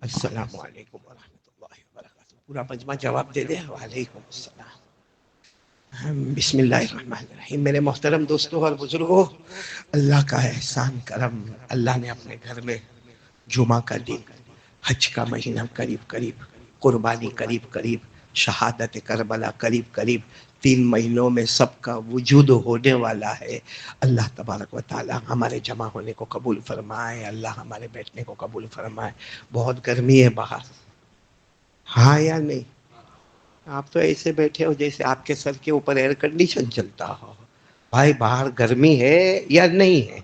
السلام علیکم ورحمۃ اللہ وبرکاتہ. پورا مجمع جواب دے دے. وعلیکم السلام. بسم اللہ الرحمن الرحیم. میرے محترم دوستوں اور بزرگوں، اللہ کا احسان کرم، اللہ نے اپنے گھر میں جمعہ کا دن، حج کا مہینہ قریب قریب، قربانی قریب قریب، شہادت کربلا قریب قریب، 3 مہینوں میں سب کا وجود ہونے والا ہے. اللہ تبارک و تعالی ہمارے جمع ہونے کو قبول فرمائے، اللہ ہمارے بیٹھنے کو قبول فرمائے. بہت گرمی ہے باہر، ہاں یا نہیں؟ آپ تو ایسے بیٹھے ہو جیسے آپ کے سر کے اوپر ایئر کنڈیشن چلتا ہو. بھائی باہر گرمی ہے یا نہیں ہے؟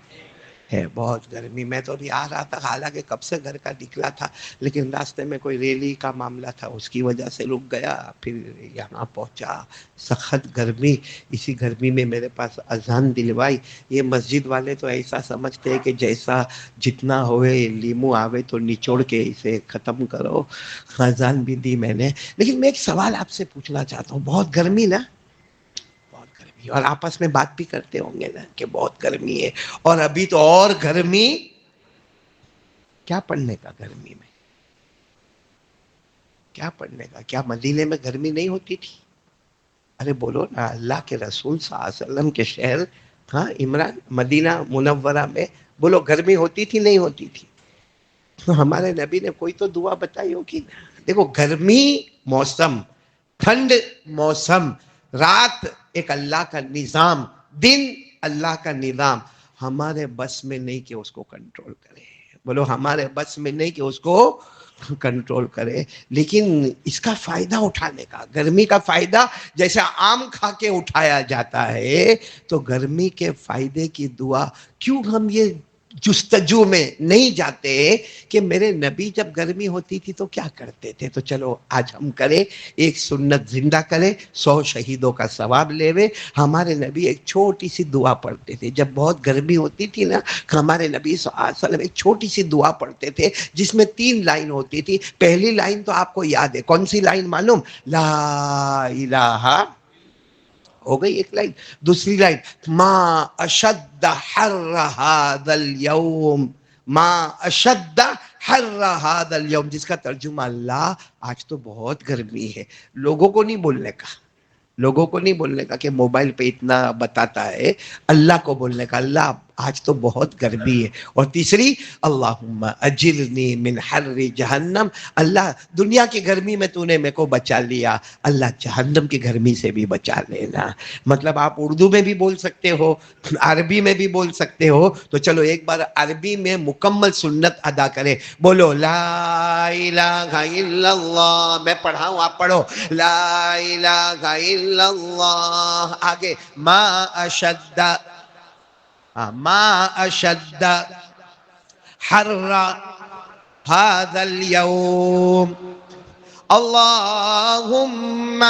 ہے بہت گرمی. میں تو ابھی آ رہا تھا، حالانکہ کب سے گھر کا نکلا تھا، لیکن راستے میں کوئی ریلی کا معاملہ تھا، اس کی وجہ سے رک گیا، پھر یہاں پہنچا. سخت گرمی. اسی گرمی میں میرے پاس اذان دلوائی. یہ مسجد والے تو ایسا سمجھتے ہیں کہ جیسا جتنا ہوئے لیمو آوے تو نچوڑ کے اسے ختم کرو. اذان بھی دی میں نے. لیکن میں ایک سوال آپ سے پوچھنا چاہتا ہوں. بہت گرمی نا؟ بہت گرمی. اور آپس میں بات بھی کرتے ہوں گے نا کہ بہت گرمی ہے، اور ابھی تو اور گرمی. کیا پڑھنے کا گرمی میں؟ کیا پڑھنے کا؟ کیا مدینے میں گرمی نہیں ہوتی تھی؟ ارے بولو نا. اللہ کے رسول صلی اللہ علیہ وسلم کے شہر، ہاں عمران، مدینہ منورہ میں بولو گرمی ہوتی تھی نہیں ہوتی تھی؟ تو ہمارے نبی نے کوئی تو دعا بتائی ہوگی نا. دیکھو گرمی موسم، ٹھنڈ موسم، رات ایک اللہ کا نظام، دن اللہ کا نظام. ہمارے بس میں نہیں کہ اس کو کنٹرول کرے. بولو ہمارے بس میں نہیں کہ اس کو کنٹرول کرے. لیکن اس کا فائدہ اٹھانے کا، گرمی کا فائدہ جیسے آم کھا کے اٹھایا جاتا ہے، تو گرمی کے فائدے کی دعا کیوں ہم یہ جستجو میں نہیں جاتے کہ میرے نبی جب گرمی ہوتی تھی تو کیا کرتے تھے؟ تو چلو آج ہم کریں، ایک سنت زندہ کریں، 100 شہیدوں کا ثواب لے. ہمارے نبی ایک چھوٹی سی دعا پڑھتے تھے جب بہت گرمی ہوتی تھی نا. ہمارے نبی صلی اللہ علیہ وسلم ایک چھوٹی سی دعا پڑھتے تھے جس میں 3 لائن ہوتی تھی. پہلی لائن تو آپ کو یاد ہے، کون سی لائن معلوم؟ لا الہ، ہو گئی ایک لائن. دوسری لائن ما اشد حر هذا اليوم، ما اشد حر هذا اليوم، جس کا ترجمہ اللہ آج تو بہت گرمی ہے. لوگوں کو نہیں بولنے کا، لوگوں کو نہیں بولنے کا کہ موبائل پہ اتنا بتاتا ہے. اللہ کو بولنے کا، اللہ آج تو بہت گرمی ہے. اور تیسری اللہم اجرنی من حر جہنم، اللہ دنیا کی گرمی میں تو نے میرے کو بچا لیا، اللہ جہنم کی گرمی سے بھی بچا لینا. مطلب آپ اردو میں بھی بول سکتے ہو، عربی میں بھی بول سکتے ہو. تو چلو ایک بار عربی میں مکمل سنت ادا کریں. بولو لا الہ الا اللہ. میں پڑھاؤں آپ پڑھو. لا الہ الا اللہ. آگے ما اشد، ما اشد حر هذا اليوم، اللهم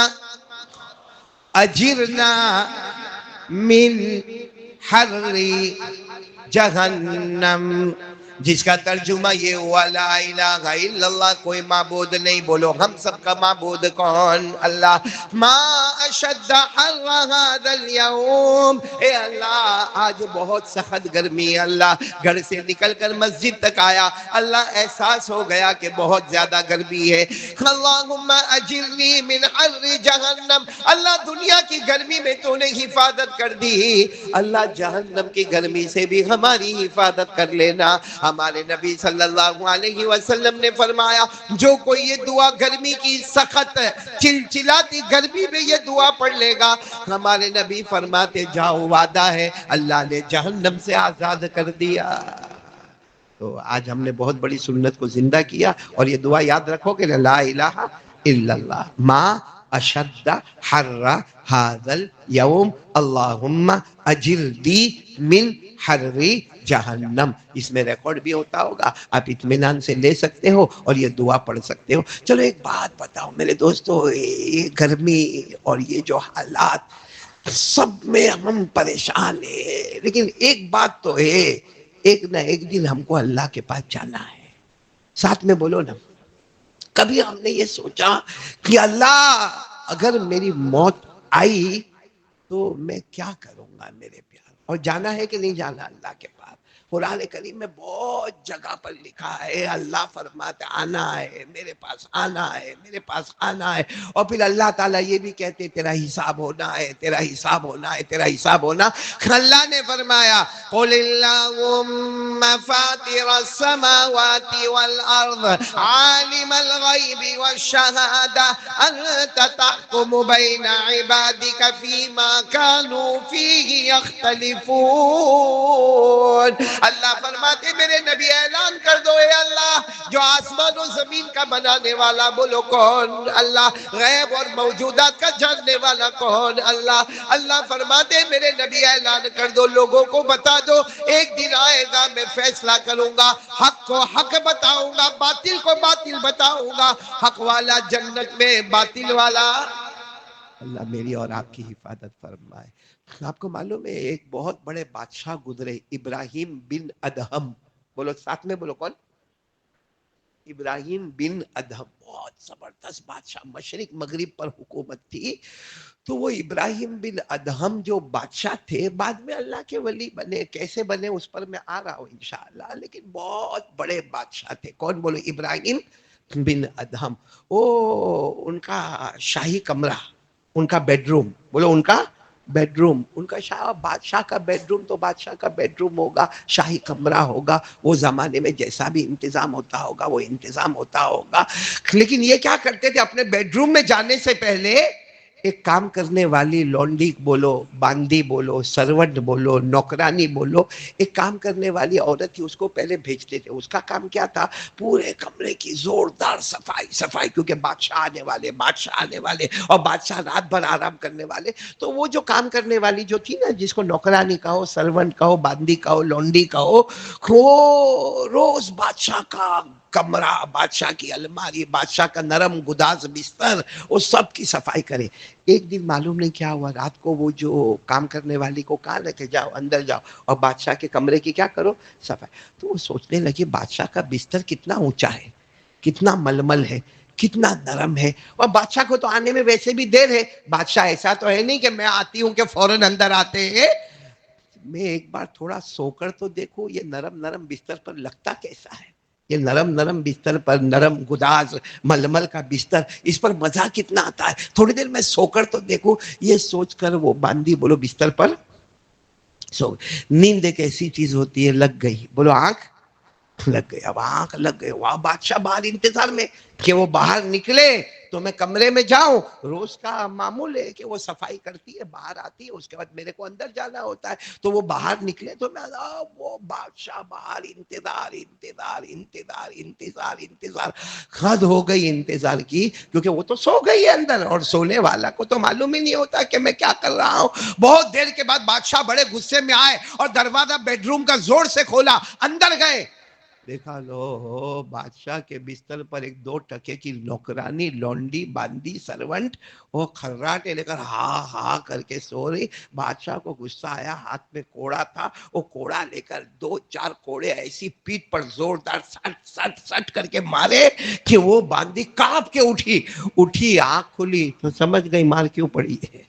اجرنا من حر جہنم، جس کا ترجمہ یہ ہوا لا الہ الا اللہ، کوئی معبود نہیں. بولو ہم سب کا معبود کون؟ اللہ. ما اشد حر هذا اليوم، اے اللہ آج بہت سخت گرمی ہے. اللہ گھر سے نکل کر مسجد تک آیا، اللہ احساس ہو گیا کہ بہت زیادہ گرمی ہے. اللہم اجرنی من حر جہنم، اللہ دنیا کی گرمی میں تو نے حفاظت کر دی، اللہ جہنم کی گرمی سے بھی ہماری حفاظت کر لینا. ہمارے نبی صلی اللہ علیہ وسلم نے فرمایا جو کوئی یہ دعا گرمی کی سخت چلچلاتی گرمی میں یہ دعا پڑھ لے گا، ہمارے نبی فرماتے جاؤ وعدہ ہے اللہ نے جہنم سے آزاد کر دیا. تو آج ہم نے بہت بڑی سنت کو زندہ کیا. اور یہ دعا یاد رکھو کہ لا الہ الا اللہ، ما اشد حر هذا اليوم، اللہم اجرنی من حر جہنم. اس میں ریکارڈ بھی ہوتا ہوگا، آپ اطمینان سے لے سکتے ہو اور یہ دعا پڑھ سکتے ہو. چلو ایک بات بتاؤ میرے دوستو، یہ گرمی اور یہ جو حالات سب میں ہم پریشان ہیں، لیکن ایک بات تو ہے، ایک نہ ایک دن ہم کو اللہ کے پاس جانا ہے. ساتھ میں بولو نا. کبھی ہم نے یہ سوچا کہ اللہ اگر میری موت آئی تو میں کیا کروں گا میرے پیار؟ اور جانا ہے کہ نہیں جانا اللہ کے پاس؟ قرآن کریم میں بہت جگہ پر لکھا ہے، اللہ فرماتے آنا ہے میرے پاس، آنا ہے میرے پاس، آنا ہے. اور پھر اللہ تعالیٰ یہ بھی کہتے تیرا حساب ہونا ہے، تیرا حساب ہونا ہے، تیرا حساب ہونا. اللہ نے فرمایا قل اللہم فاطر السماوات والارض عالم الغیب والشہادہ انت تحکم بین عبادک فیما کانوا فیہ یختلفون. اللہ فرماتے میرے نبی اعلان کر دو اے اللہ جو آسمان و زمین کا بنانے والا بولو کون اللہ، غیب اور موجودات کا جاننے والا کون اللہ. اللہ فرماتے میرے نبی اعلان کر دو، لوگوں کو بتا دو ایک دن آئے گا میں فیصلہ کروں گا، حق کو حق بتاؤں گا، باطل کو باطل بتاؤں گا، حق والا جنت میں، باطل والا. اللہ میری اور آپ کی حفاظت فرمائے. آپ کو معلوم ہے ایک بہت بڑے بادشاہ گزرے، ابراہیم بن ادہم. بولو ساتھ میں بولو کون؟ ابراہیم بن ادہم. بہت زبردست بادشاہ، مشرق مغرب پر حکومت تھی. تو وہ ابراہیم بن ادہم جو بادشاہ تھے بعد میں اللہ کے ولی بنے، کیسے بنے اس پر میں آ رہا ہوں انشاءاللہ، لیکن بہت بڑے بادشاہ تھے. کون؟ بولو ابراہیم بن ادہم. وہ ان کا شاہی کمرہ، ان کا بیڈ روم، بولو ان کا بیڈ روم، ان کا بادشاہ کا بیڈ روم تو بادشاہ کا بیڈ روم ہوگا، شاہی کمرہ ہوگا. وہ زمانے میں جیسا بھی انتظام ہوتا ہوگا وہ انتظام ہوتا ہوگا. لیکن یہ کیا کرتے تھے اپنے بیڈ روم میں جانے سے پہلے ایک کام کرنے والی لونڈی بولو، باندی بولو، سرونٹ بولو، نوکرانی بولو، ایک کام کرنے والی عورت تھی، اس کو پہلے بھیجتے تھے. اس کا کام کیا تھا؟ پورے کمرے کی زوردار صفائی، کیونکہ بادشاہ آنے والے، بادشاہ آنے والے، اور بادشاہ رات بھر آرام کرنے والے. تو وہ جو کام کرنے والی جو تھی نا، جس کو نوکرانی کہو، سرونٹ کہو، باندی کہو، لونڈی کہو، وہ روز بادشاہ کا کمرہ، بادشاہ کی الماری، بادشاہ کا نرم گداز بستر، وہ سب کی صفائی کرے. ایک دن معلوم نہیں کیا ہوا، رات کو وہ جو کام کرنے والی کو کہا نا کہ جاؤ اندر جاؤ اور بادشاہ کے کمرے کی کیا کرو؟ صفائی. تو وہ سوچنے لگی بادشاہ کا بستر کتنا اونچا ہے، کتنا ململ ہے، کتنا نرم ہے، اور بادشاہ کو تو آنے میں ویسے بھی دیر ہے. بادشاہ ایسا تو ہے نہیں کہ میں آتی ہوں کہ فوراً اندر آتے ہیں. میں ایک بار تھوڑا سو کر تو دیکھوں یہ نرم نرم بستر پر لگتا کیسا ہے، یہ نرم نرم بستر پر، نرم گداز ململ کا بستر، اس پر مزہ کتنا آتا ہے. تھوڑی دیر میں سو کر تو دیکھوں. یہ سوچ کر وہ باندھی بولو بستر پر سو. نیند ایک ایسی چیز ہوتی ہے، لگ گئی، بولو آنکھ لگ گئی. اب آنکھ لگ گئی، وہاں بادشاہ باہر انتظار میں کہ وہ باہر نکلے تو میں کمرے میں جاؤں. روز کا معمول ہے کہ وہ صفائی کرتی ہے، باہر آتی ہے، اس کے بعد میرے کو اندر جانا ہوتا ہے. تو وہ باہر نکلے تو میں وہ بادشاہ باہر انتظار انتظار انتظار انتظار انتظار. حد ہو گئی انتظار کی، کیونکہ وہ تو سو گئی ہے اندر، اور سونے والا کو تو معلوم ہی نہیں ہوتا کہ میں کیا کر رہا ہوں. بہت دیر کے بعد بادشاہ بڑے غصے میں آئے اور دروازہ بیڈ روم کا زور سے کھولا، اندر گئے. دیکھا لو بادشاہ کے بستر پر ایک 2 ٹکے کی نوکرانی، لونڈی، باندی، سرونٹ، وہ کھراٹے لے کر ہاں ہاں کر کے سو رہی. بادشاہ کو غصہ آیا، ہاتھ میں کوڑا تھا، وہ کوڑا لے کر 2-4 کوڑے ایسی پیٹ پر زوردار سٹ سٹ سٹ کر کے مارے کہ وہ باندی کانپ کے اٹھی، آنکھ کھلی تو سمجھ گئی مار کیوں پڑی ہے.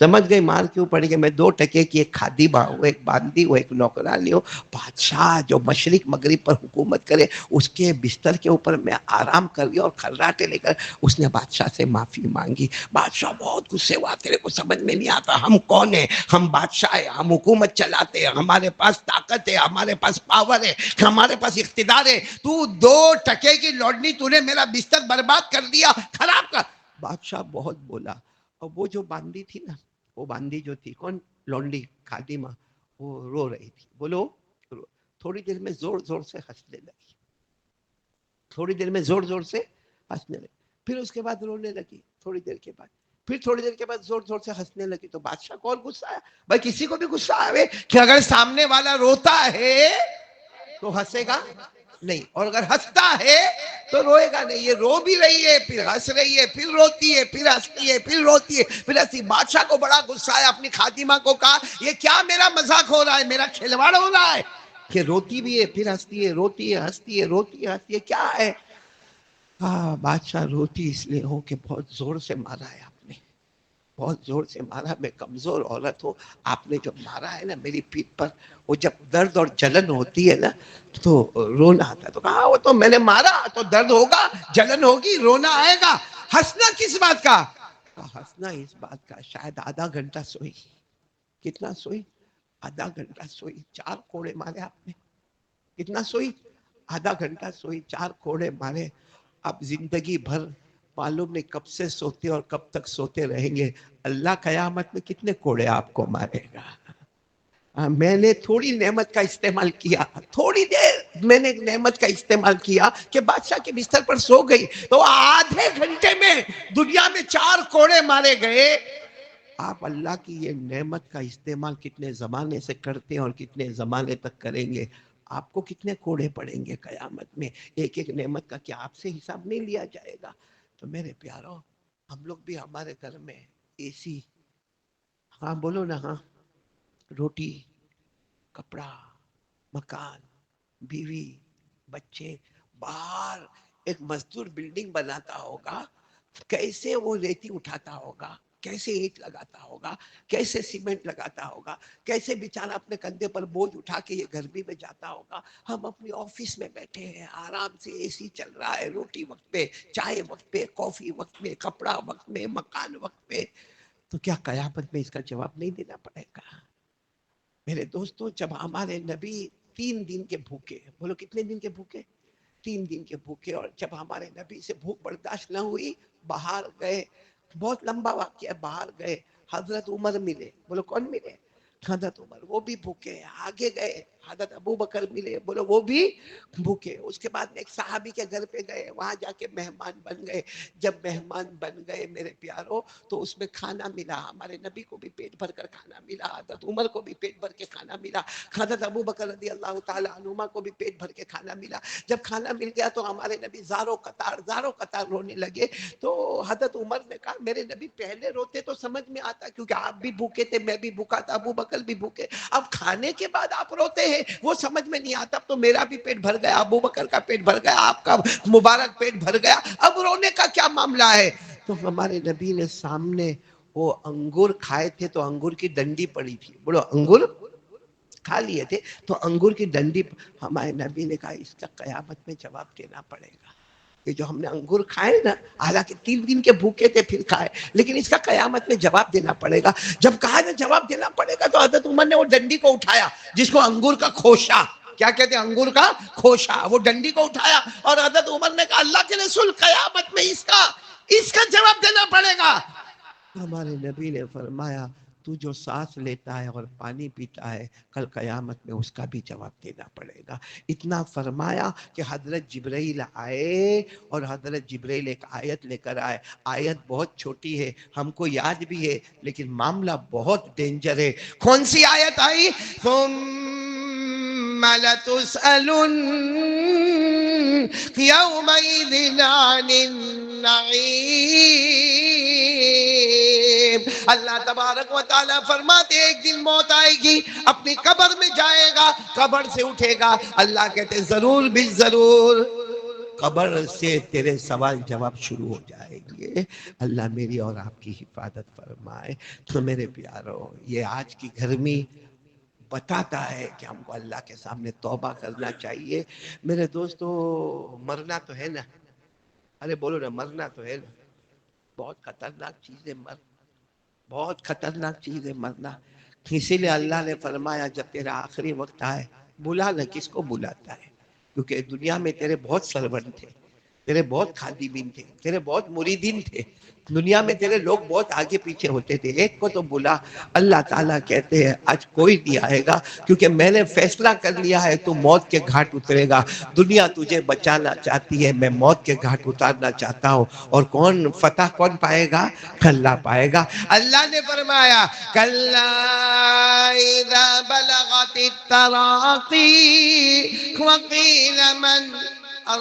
سمجھ گئی مار کیوں پڑی کہ میں 2 ٹکے کی ایک خادمہ ہوں، ایک باندی ہوں، ایک نوکرانی ہوں. بادشاہ جو مشرق مغرب پر حکومت کرے اس کے بستر کے اوپر میں آرام کر گیا. اور کھراٹے لے کر اس نے بادشاہ سے معافی مانگی. بادشاہ بہت غصے ہوا، تیرے کو سمجھ میں نہیں آتا ہم کون ہیں؟ ہم بادشاہ ہیں، ہم حکومت چلاتے ہیں، ہمارے پاس طاقت ہے، ہمارے پاس پاور ہے، ہمارے پاس اقتدار ہے. تو 2 ٹکے کی لوڈنی تو نے میرا بستر برباد کر دیا، خراب کر. بادشاہ بہت بولا. اور وہ جو باندی تھی نا، وہ باندی جو تھی کون؟ لونڈی، خادمہ، وہ رو رہی تھی. بولو تھوڑی دیر میں زور زور سے ہنسنے لگی، تھوڑی دیر میں زور زور سے ہنسنے لگی. پھر اس کے بعد رونے لگی تھوڑی دیر کے بعد. پھر تھوڑی دیر کے بعد زور زور سے ہنسنے لگی. تو بادشاہ کو اور غصہ آیا. بھائی کسی کو بھی غصہ آئے کہ اگر سامنے والا روتا ہے تو ہنسے گا نہیں، اور اگر ہنستا ہے تو روئے گا نہیں. یہ رو بھی رہی ہے، پھر ہنس رہی ہے، پھر روتی ہے، پھر ہنستی ہے، پھر روتی ہے، پھر ہنستی. بادشاہ کو بڑا غصہ آیا، اپنی خادمہ کو کہا یہ کیا میرا مذاق ہو رہا ہے، میرا کھلواڑ ہو رہا ہے کہ روتی بھی ہے پھر ہنستی ہے، روتی ہے ہنستی ہے، روتی ہے ہنستی ہے، کیا ہے؟ بادشاہ روتی اس لیے ہو کہ بہت زور سے مارا ہے آپ نے، بہت زور سے مارا, میں کمزور عورت ہوں, آپ نے جو مارا ہے نا میری پیٹھ پر, وہ جب درد اور جلن ہوتی ہے نا تو رونا آتا ہے. تو کہا وہ تو میں نے مارا تو درد ہوگا, جلن ہوگی, رونا آئے گا, ہنسنا کس بات کا؟ ہنسنا اس بات کا شاید آدھا گھنٹہ سوئی. کتنا سوئی؟ آدھا گھنٹہ سوئی, 4 کوڑے مارے آپ نے. کتنا سوئی؟ آدھا گھنٹہ سوئی, 4 کوڑے مارے. اب زندگی بھر معلوم نہیں کب سے سوتے اور کب تک سوتے رہیں گے. اللہ قیامت میں کتنے کوڑے آپ کو مارے گا. میں نے تھوڑی نعمت کا استعمال کیا, تھوڑی دیر میں نے نعمت کا استعمال کیا کہ بادشاہ کے بستر پر سو گئی, تو آدھے گھنٹے میں دنیا میں 4 کوڑے مارے گئے. آپ اللہ کی یہ نعمت کا استعمال کتنے زمانے سے کرتے ہیں اور کتنے زمانے تک کریں گے. آپ کو کتنے کوڑے پڑیں گے قیامت میں, ایک ایک نعمت کا کیا آپ سے حساب نہیں لیا جائے گا؟ تو میرے پیارو, ہم لوگ بھی ہمارے گھر میں اے سی, ہاں بولو نا, ہاں, روٹی, کپڑا, مکان, بیوی, بچے, باہر ایک مزدور بلڈنگ بناتا ہوگا, کیسے وہ ریتی اٹھاتا ہوگا, کیسے اینٹ لگاتا ہوگا, کیسے سیمنٹ لگاتا ہوگا, کیسے بیچارہ اپنے کندھے پر بوجھ اٹھا کے یہ گرمی میں جاتا ہوگا. ہم اپنی آفس میں بیٹھے ہیں, آرام سے اے سی چل رہا ہے, روٹی وقت پہ, چائے وقت پہ, کافی وقت میں, کپڑا وقت میں, مکان وقت پہ. تو کیا قیامت میں اس کا جواب نہیں دینا پڑے گا؟ میرے دوستوں, جب ہمارے نبی 3 دن کے بھوکے, بولو کتنے دن کے بھوکے؟ 3 دن کے بھوکے, اور جب ہمارے نبی سے بھوک برداشت نہ ہوئی, باہر گئے. بہت لمبا واقعہ, باہر گئے, حضرت عمر ملے. بولو کون ملے؟ حضرت عمر, وہ بھی بھوکے. آگے گئے, حضرت ابو بکر ملے. بولو وہ بھی بھوکے. اس کے بعد ایک صحابی کے گھر پہ گئے, وہاں جا کے مہمان بن گئے. جب مہمان بن گئے میرے پیاروں, تو اس میں کھانا ملا. ہمارے نبی کو بھی پیٹ بھر کر کھانا ملا, حضرت عمر کو بھی پیٹ بھر کے کھانا ملا, حضرت ابو بکر رضی اللہ تعالی عنہما کو بھی پیٹ بھر کے کھانا ملا. جب کھانا مل گیا تو ہمارے نبی زاروں قطار رونے لگے. تو حضرت عمر نے کہا میرے نبی پہلے روتے تو سمجھ میں آتا, کیونکہ آپ بھی بھوکے تھے, میں بھی بھوکا تھا, ابو بکر بھی بھوکے. اب کھانے کے بعد آپ روتے ہیں, وہ سمجھ میں نہیں آتا. اب تو میرا بھی پیٹ بھر گیا, ابو بکر کا پیٹ بھر گیا, آپ کا مبارک پیٹ بھر گیا, اب رونے کا کیا معاملہ ہے؟ تو ہمارے نبی نے سامنے وہ انگور کھائے تھے, تو انگور کی ڈنڈی پڑی تھی. بولو انگور کھا لیے تھے تو انگور کی ڈنڈی, ہمارے نبی نے کہا اس کا قیامت میں جواب دینا پڑے گا. یہ جو ہم نے انگور کھائے نا, حالانکہ 3 دن کے بھوکے تھے پھر کھائے, لیکن اس کا قیامت میں جواب دینا پڑے گا. جب کہا نا جواب دینا پڑے گا, تو حضرت عمر نے وہ ڈنڈی کو اٹھایا, جس کو انگور کا کھوشا, کیا کہتے ہیں, انگور کا کھوشا, وہ ڈنڈی کو اٹھایا, اور حضرت عمر نے کہا اللہ کے رسول قیامت میں اس کا جواب دینا پڑے گا. ہمارے نبی نے فرمایا تو جو سانس لیتا ہے اور پانی پیتا ہے, کل قیامت میں اس کا بھی جواب دینا پڑے گا. اتنا فرمایا کہ حضرت جبرائیل آئے, اور حضرت جبرائیل ایک آیت لے کر آئے. آیت بہت چھوٹی ہے, ہم کو یاد بھی ہے, لیکن معاملہ بہت ڈینجر ہے. کون سی آیت آئی؟ ثم لتسألن يومئذ عن النعيم. اللہ تبارک و تعالیٰ فرماتے ایک دن موت آئے گی, اپنی قبر میں جائے گا, قبر سے اٹھے گا. اللہ کہتے ضرور بھی ضرور قبر سے تیرے سوال جواب شروع ہو جائے گی. اللہ میری اور آپ کی حفاظت فرمائے. تو میرے پیارو, یہ آج کی گرمی بتاتا ہے کہ ہم کو اللہ کے سامنے توبہ کرنا چاہیے. میرے دوستو, مرنا تو ہے نا, ارے بولو نا, مرنا تو ہے نا. بہت خطرناک چیز ہے بہت خطرناک چیز ہے مرنا. اسی لیے اللہ نے فرمایا جب تیرا آخری وقت آئے, بلا نہ. کس کو بلاتا ہے؟ کیونکہ دنیا میں تیرے بہت سرورنٹ تھے, تیرے بہت خادمین تھے, تیرے بہت مریدین تھے. دنیا میں تیرے لوگ بہت آگے پیچھے ہوتے تھے, ایک کو تو بلا. اللہ تعالیٰ کہتے ہیں آج کوئی نہیں آئے گا, کیونکہ میں نے فیصلہ کر لیا ہے تو موت کے گھاٹ اترے گا. دنیا تجھے بچانا چاہتی ہے, میں موت کے گھاٹ اتارنا چاہتا ہوں. اور کون فتح کون پائے گا؟ اللہ پائے گا. اللہ نے فرمایا کلا اذا بلغت التراقی وقیل من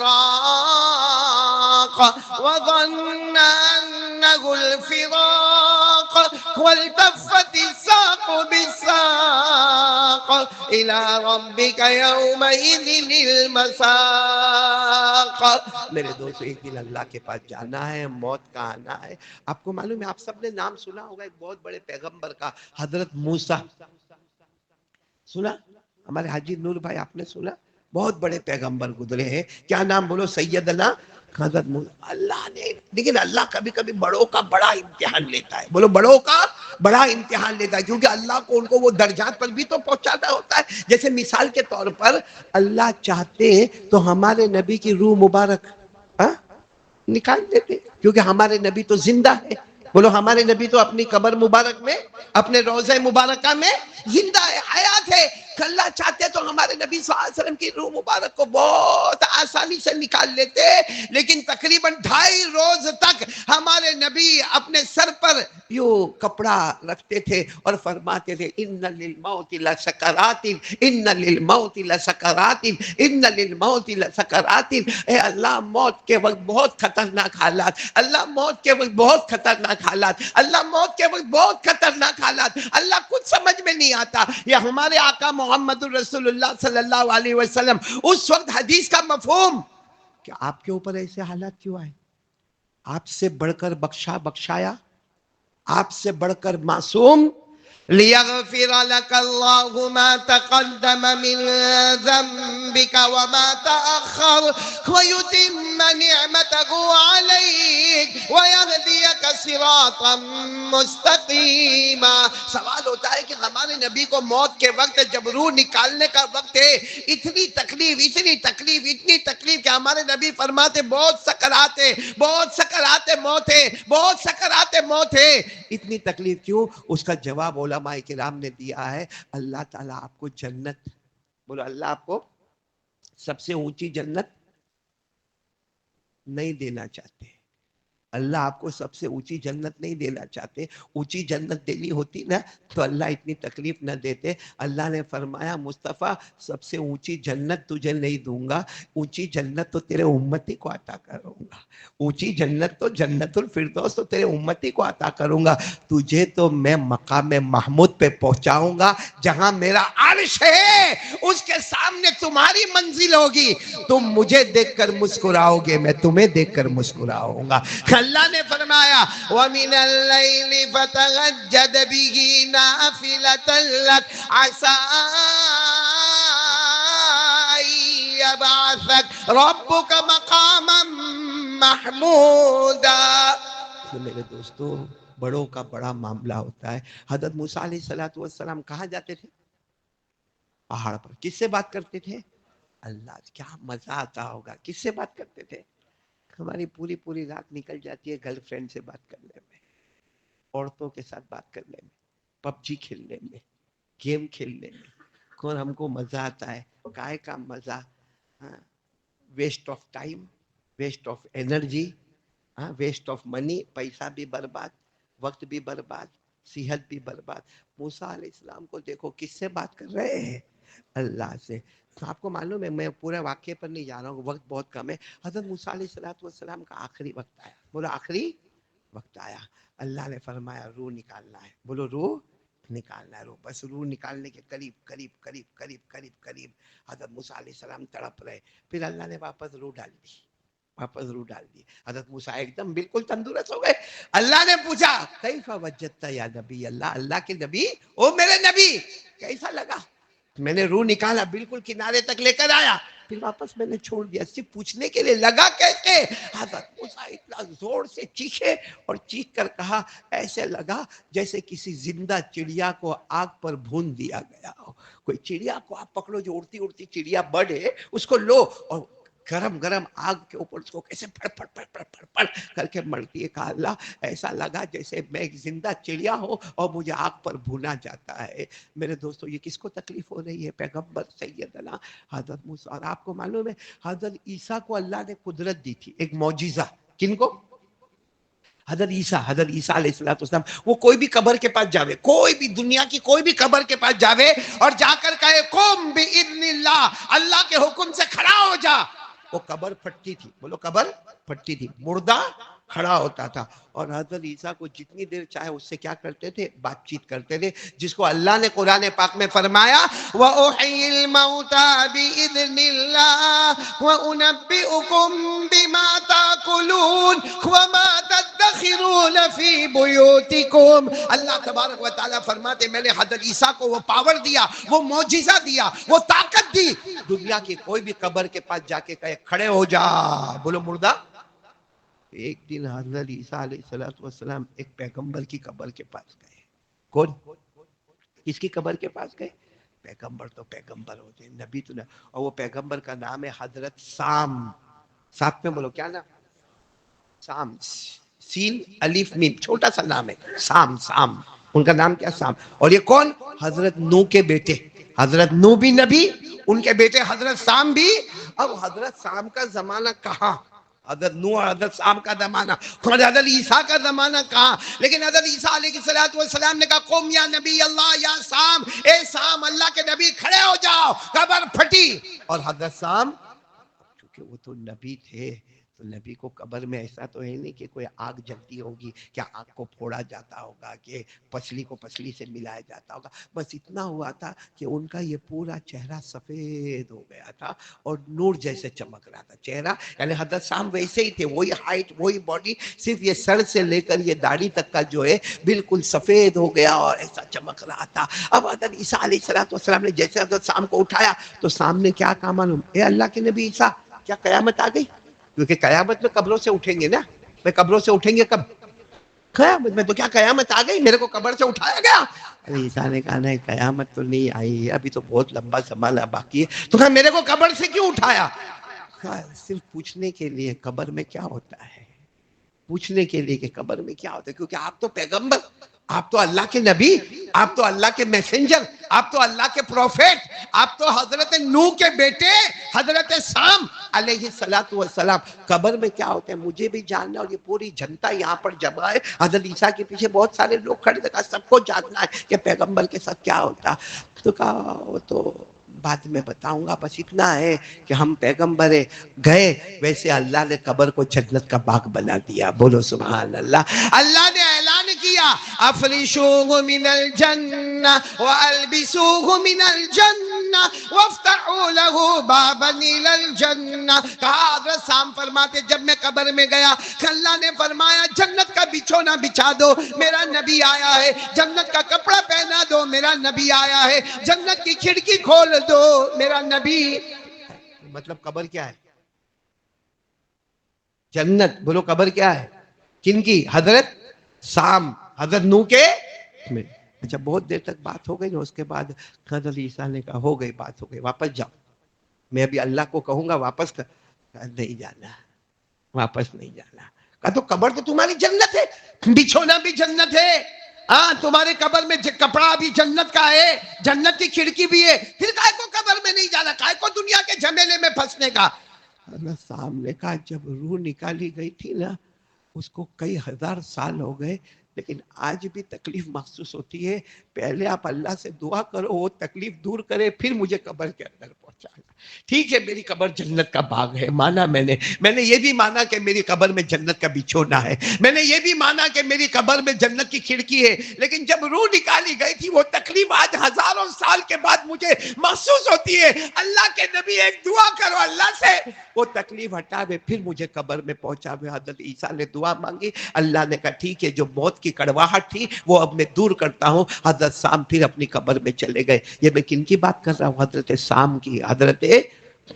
راق وظن انه الفراق والتفت الساق بالساق الى ربك يومئذ المساق. الآخر. میرے دوست ایک دن اللہ کے پاس جانا ہے, موت کا آنا ہے. آپ کو معلوم ہے, آپ سب نے نام سنا ہوگا ایک بہت بڑے پیغمبر کا, حضرت موسیٰ. سنا ہمارے حاجی نور بھائی, آپ نے سنا؟ بہت بڑے پیغمبر گزرے ہیں. کیا نام بولو؟ سیدنا حضرت موسیٰ. اللہ نے, لیکن اللہ کبھی کبھی بڑوں کا بڑا امتحان لیتا ہے. بولو, بڑوں کا بڑا امتحان لیتا ہے, کیونکہ اللہ کو ان کو وہ درجات پر بھی تو پہنچانا ہوتا ہے. جیسے مثال کے طور پر اللہ چاہتے تو ہمارے نبی کی روح مبارک نکال دیتے, کیونکہ ہمارے نبی تو زندہ ہے. بولو, ہمارے نبی تو اپنی قبر مبارک میں, اپنے روضہ مبارکہ میں زندہ ہے, حیات ہے. اللہ چاہتے تو ہمارے نبی صلی اللہ علیہ وسلم کی روح مبارک کو بہت آسانی سے نکال لیتے, لیکن تقریباً 2.5 روز تک ہمارے نبی اپنے سر پر یوں کپڑا رکھتے تھے اور فرماتے تھے, ان للموت لسکرات, ان للموت لسکرات, ان للموت لسکرات. اے اللہ, موت کے وقت بہت خطرناک حالات, اللہ موت کے وقت بہت خطرناک حالات, اللہ موت کے وقت بہت خطرناک حالات. اللہ کچھ سمجھ میں نہیں آتا. یہ ہمارے آقا محمد الرسول اللہ صلی اللہ علیہ وسلم اس وقت حدیث کا مفہوم کہ آپ کے اوپر ایسے حالات کیوں آئے؟ آپ سے بڑھ کر بخشایا, آپ سے بڑھ کر معصوم. لِيَغْفِرَ لَكَ اللَّهُ مَا تَقَدَّمَ مِن ذَنبِكَ وَمَا تَأَخَّرَ وَيُتِمَّ نِعْمَتَهُ عَلَيْكَ وَيَهْدِيَكَ صِرَاطًا مُسْتَقِيمًا. سوال ہوتا ہے کہ ہمارے نبی کو موت کے وقت جب روح نکالنے کا وقت ہے, اتنی تکلیف اتنی تکلیف کہ ہمارے نبی فرماتے بہت سکرات ہے, بہت سکرات موت ہے, بہت سکرات موت ہے. اتنی تکلیف کیوں؟ اس کا جواب علماء کرام نے دیا ہے, اللہ تعالیٰ آپ کو جنت, بولو اللہ آپ کو سب سے اونچی جنت نہیں دینا چاہتے. اللہ آپ کو سب سے اونچی جنت نہیں دینا چاہتے. اونچی جنت دینی ہوتی نا تو اللہ اتنی تکلیف نہ دیتے. اللہ نے فرمایا, مصطفیٰ سب سے اونچی جنت تجھے نہیں دوں گا, اونچی جنت تو تیرے امتی کو عطا کروں گا. اونچی جنت تو جنت الفردوس تو تیرے امتی کو عطا کروں گا. تجھے تو میں مقام محمود پہ پہنچاؤں گا جہاں میرا عرش ہے, اس کے سامنے تمہاری منزل ہوگی. تم مجھے دیکھ کر مسکراؤ گے, میں تمہیں دیکھ کر مسکراؤں گا. اللہ نے فرمایا, وَمِنَ اللَّيْلِ فَتَغَجَّدْ بِهِ نَافِلَةً لَكَ عَسَىٰ أَن يَبْعَثَكَ رَبُّكَ مَقَامًا مَحْمُودًا. میرے دوستو, بڑوں کا بڑا معاملہ ہوتا ہے. حضرت موسیٰ علیہ السلام کہاں جاتے تھے؟ پہاڑ پر. کس سے بات کرتے تھے؟ اللہ. کیا مزہ آتا ہوگا. کس سے بات کرتے تھے؟ ہماری پوری رات نکل جاتی ہے گرل فرینڈ سے بات کرنے میں, عورتوں کے ساتھ بات کرنے میں, پب جی کھیلنے میں, گیم کھیلنے میں. کون ہم کو مزہ آتا ہے؟ کائے کا مزہ؟ Waste of time, waste of energy, waste of money. پیسہ بھی برباد, وقت بھی برباد, صحت بھی برباد. موسیٰ علیہ السلام کو دیکھو کس سے بات کر رہے ہیں؟ اللہ سے. آپ کو معلوم ہے, میں پورے واقعے پر نہیں جا رہا ہوں, وقت بہت کم ہے. حضرت موسیٰ علیہ السلام کا آخری وقت آیا. بولو آخری وقت آیا. اللہ نے فرمایا روح نکالنا ہے. بولو روح نکالنا ہے. روح بس روح نکالنے کے قریب حضرت موسیٰ علیہ السلام تڑپ رہے. پھر اللہ نے واپس روح ڈال دی. حضرت موسیٰ ایک دم بالکل تندرست ہو گئے. اللہ نے پوچھا, کیف وجدت یا نبی اللہ, اللہ کے نبی, او میرے نبی کیسا لگا؟ میں نے روح نکالا, بالکل کنارے تک لے کر آیا, پھر واپس میں نے چھوڑ دیا, صرف پوچھنے کے لیے لگا کیسے؟ حضرت موسیٰ اتنا زور سے چیخے اور چیخ کر کہا, ایسے لگا جیسے کسی زندہ چڑیا کو آگ پر بھون دیا گیا ہو. کوئی چڑیا کو آپ پکڑو, جو اڑتی چڑیا برڈ ہے, اس کو لو اور گرم آگ کے اوپر اس کو کیسے پھڑ پھڑ کر کے مرتی ہے. کہا اللہ ایسا لگا جیسے میں ایک زندہ چڑیا ہوں اور مجھے آگ پر بھونا جاتا ہے. میرے دوستو, یہ کس کو تکلیف ہو رہی ہے؟ پیغمبر سیدنا حضرت موسیٰ. اور آپ کو معلوم ہے حضرت عیسیٰ کو اللہ نے قدرت دی تھی, ایک معجزہ. کن کو؟ حضرت عیسیٰ علیہ السلام. وہ کوئی بھی قبر کے پاس جاوے, کوئی بھی دنیا کی کوئی بھی قبر کے پاس جاوے اور جا کر کہے قم باذن اللہ, اللہ کے حکم سے کھڑا ہو جا, وہ قبر پھٹتی تھی. بولو قبر پھٹتی تھی, مردہ کھڑا ہوتا تھا اور حضرت عیسیٰ کو جتنی دیر چاہے اس سے کیا کرتے تھے؟ بات چیت کرتے تھے، جس کو اللہ نے قرآن پاک میں فرمایا وَأُحْيِي الْمَوْتَى بِإِذْنِ اللَّهِ وَأُنَبِّئُكُم بِمَا تَأْكُلُونَ وَمَا تَدَّخِرُونَ فِي بُيُوتِكُمْ۔ اللہ تبارک و تعالیٰ فرماتے میں نے حضرت عیسیٰ کو وہ پاور دیا، وہ معجزہ دیا، وہ طاقت دی، دنیا کی کوئی بھی قبر کے پاس جا کے کہے کھڑے ہو جا، بولو مردہ۔ ایک دن حضرت عیسیٰ علیہ السلام ایک پیغمبر کی قبر کے پاس گئے۔ کون؟ کس کی قبر کے پاس گئے؟ پیغمبر تو پیغمبر ہوتے ہیں، نبی تو نہ، اور وہ پیغمبر کا نام ہے حضرت سام۔ ساتھ میں بولو کیا نام؟ سام، سین الف میم، چھوٹا سا نام ہے، سام۔ سام ان کا نام کیا؟ سام۔ اور یہ کون؟ حضرت نوح کے بیٹے، حضرت نوح بھی نبی، ان کے بیٹے حضرت سام بھی۔ اب حضرت سام کا زمانہ کہاں؟ حضرت نوح حضرت سام کا زمانہ، اور حضرت عیسیٰ کا زمانہ کہاں؟ لیکن حضرت عیسیٰ علیہ السلام نے کہا قم یا نبی اللہ یا سام، اے سام اللہ کے نبی کھڑے ہو جاؤ، قبر پھٹی۔ اور حضرت سام کیونکہ وہ تو نبی تھے، تو نبی کو قبر میں ایسا تو ہے نہیں کہ کوئی آگ جلتی ہوگی، کیا آگ کو پھوڑا جاتا ہوگا، کہ پسلی کو پسلی سے ملایا جاتا ہوگا، بس اتنا ہوا تھا کہ ان کا یہ پورا چہرہ سفید ہو گیا تھا اور نور جیسے چمک رہا تھا چہرہ، یعنی حضرت سام ویسے ہی تھے، وہی ہائٹ وہی باڈی، صرف یہ سر سے لے کر یہ داڑھی تک کا جو ہے بالکل سفید ہو گیا اور ایسا چمک رہا تھا۔ اب حضرت عیسیٰ علیہ السلام نے جیسے حضرت سام کو اٹھایا تو سام نے کیا کہا معلوم؟ اے اللہ کے نبی عیسیٰ، کیا قیامت آ گئی؟ کیونکہ قیامت میں قبروں سے اٹھیں گے نا، میں قبروں سے اٹھیں گے کب؟ قیامت میں۔ تو کیا قیامت آ گئی؟ میرے کو قبر سے اٹھایا گیا؟ ارے عیسیٰ نے کہا نہیں، قیامت تو نہیں آئی، ابھی تو بہت لمبا زمانہ باقی ہے۔ تو کہا میرے کو قبر سے کیوں اٹھایا؟ کہا صرف پوچھنے کے لیے قبر میں کیا ہوتا ہے، پوچھنے کے لیے کہ قبر میں کیا ہوتا ہے، کیونکہ آپ تو پیغمبر، آپ تو اللہ کے نبی، آپ تو اللہ کے میسنجر، آپ تو اللہ کے پروفیٹ، آپ تو حضرت نوح کے بیٹے حضرت سام علیہ السلام، قبر میں کیا ہوتا ہے مجھے بھی جاننا، اور یہ پوری جنتا یہاں پر جمع ہے، حضرت عیسیٰ کے پیچھے بہت سارے لوگ کھڑے تھے، سب کو جاننا ہے کہ پیغمبر کے ساتھ کیا ہوتا۔ تو کہا وہ تو بعد میں بتاؤں گا، بس اتنا ہے کہ ہم پیغمبر گئے، ویسے اللہ نے قبر کو جنت کا باغ بنا دیا، بولو سبحان اللہ۔ اللہ نے اعلان کیا افرشوہ من الجنہ والبسوہ من الجنہ وافتحوا لہ بابا الى الجنہ۔ کہا حضرت سام فرماتے جب میں قبر میں گیا، اللہ نے فرمایا جنت کا بچھونا بچھا دو، میرا نبی آیا ہے، جنت کا کپڑا پہنا دو، میرا نبی آیا ہے، جنت کی کھڑکی کھول دو، میرا نبی۔ مطلب قبر کیا ہے؟ جنت۔ بولو قبر کیا ہے؟ کن کی؟ حضرت سام، حضرت نوح کے میں۔ اچھا بہت دیر تک بات ہو گئی نا، اس کے بعد حضرت عیسیٰ نے کہا ہو گئی بات، ہو گئی، واپس جاؤ، میں ابھی اللہ کو کہوں گا واپس کر۔ نہیں جانا، واپس نہیں جانا۔ کہا تو قبر تو تمہاری جنت ہے، بچھونا بھی جنت ہے، ہاں تمہارے قبر میں کپڑا بھی جنت کا ہے، جنت کی کھڑکی بھی ہے، پھر کائے کو قبر میں نہیں جانا، کائے کو دنیا کے جھمیلے میں پھنسنے کا۔ حضرت صاحب نے کہا جب روح نکالی گئی تھی نا، اس کو کئی ہزار سال ہو گئے، لیکن آج بھی تکلیف محسوس ہوتی ہے، پہلے آپ اللہ سے دعا کرو وہ تکلیف دور کرے، پھر مجھے قبر کے اندر پہنچانا۔ ٹھیک ہے میری قبر جنت کا باغ ہے، مانا میں نے یہ بھی مانا کہ میری قبر میں جنت کا بچھونا ہے، میں نے یہ بھی مانا کہ میری قبر میں جنت کی کھڑکی ہے، لیکن جب روح نکالی گئی تھی وہ تکلیف آج ہزاروں سال کے بعد مجھے محسوس ہوتی ہے۔ اللہ کے نبی ایک دعا کرو اللہ سے وہ تکلیف ہٹاوے، پھر مجھے قبر میں پہنچاوے۔ حضرت عیسیٰ نے دعا مانگی، اللہ نے کہا ٹھیک ہے، جو موت کی کڑواہٹ تھی وہ اب میں دور کرتا ہوں۔ حضرت سام پھر اپنی قبر میں چلے گئے۔ یہ میں کن کی بات کر رہا ہوں؟ حضرت سام کی، حضرت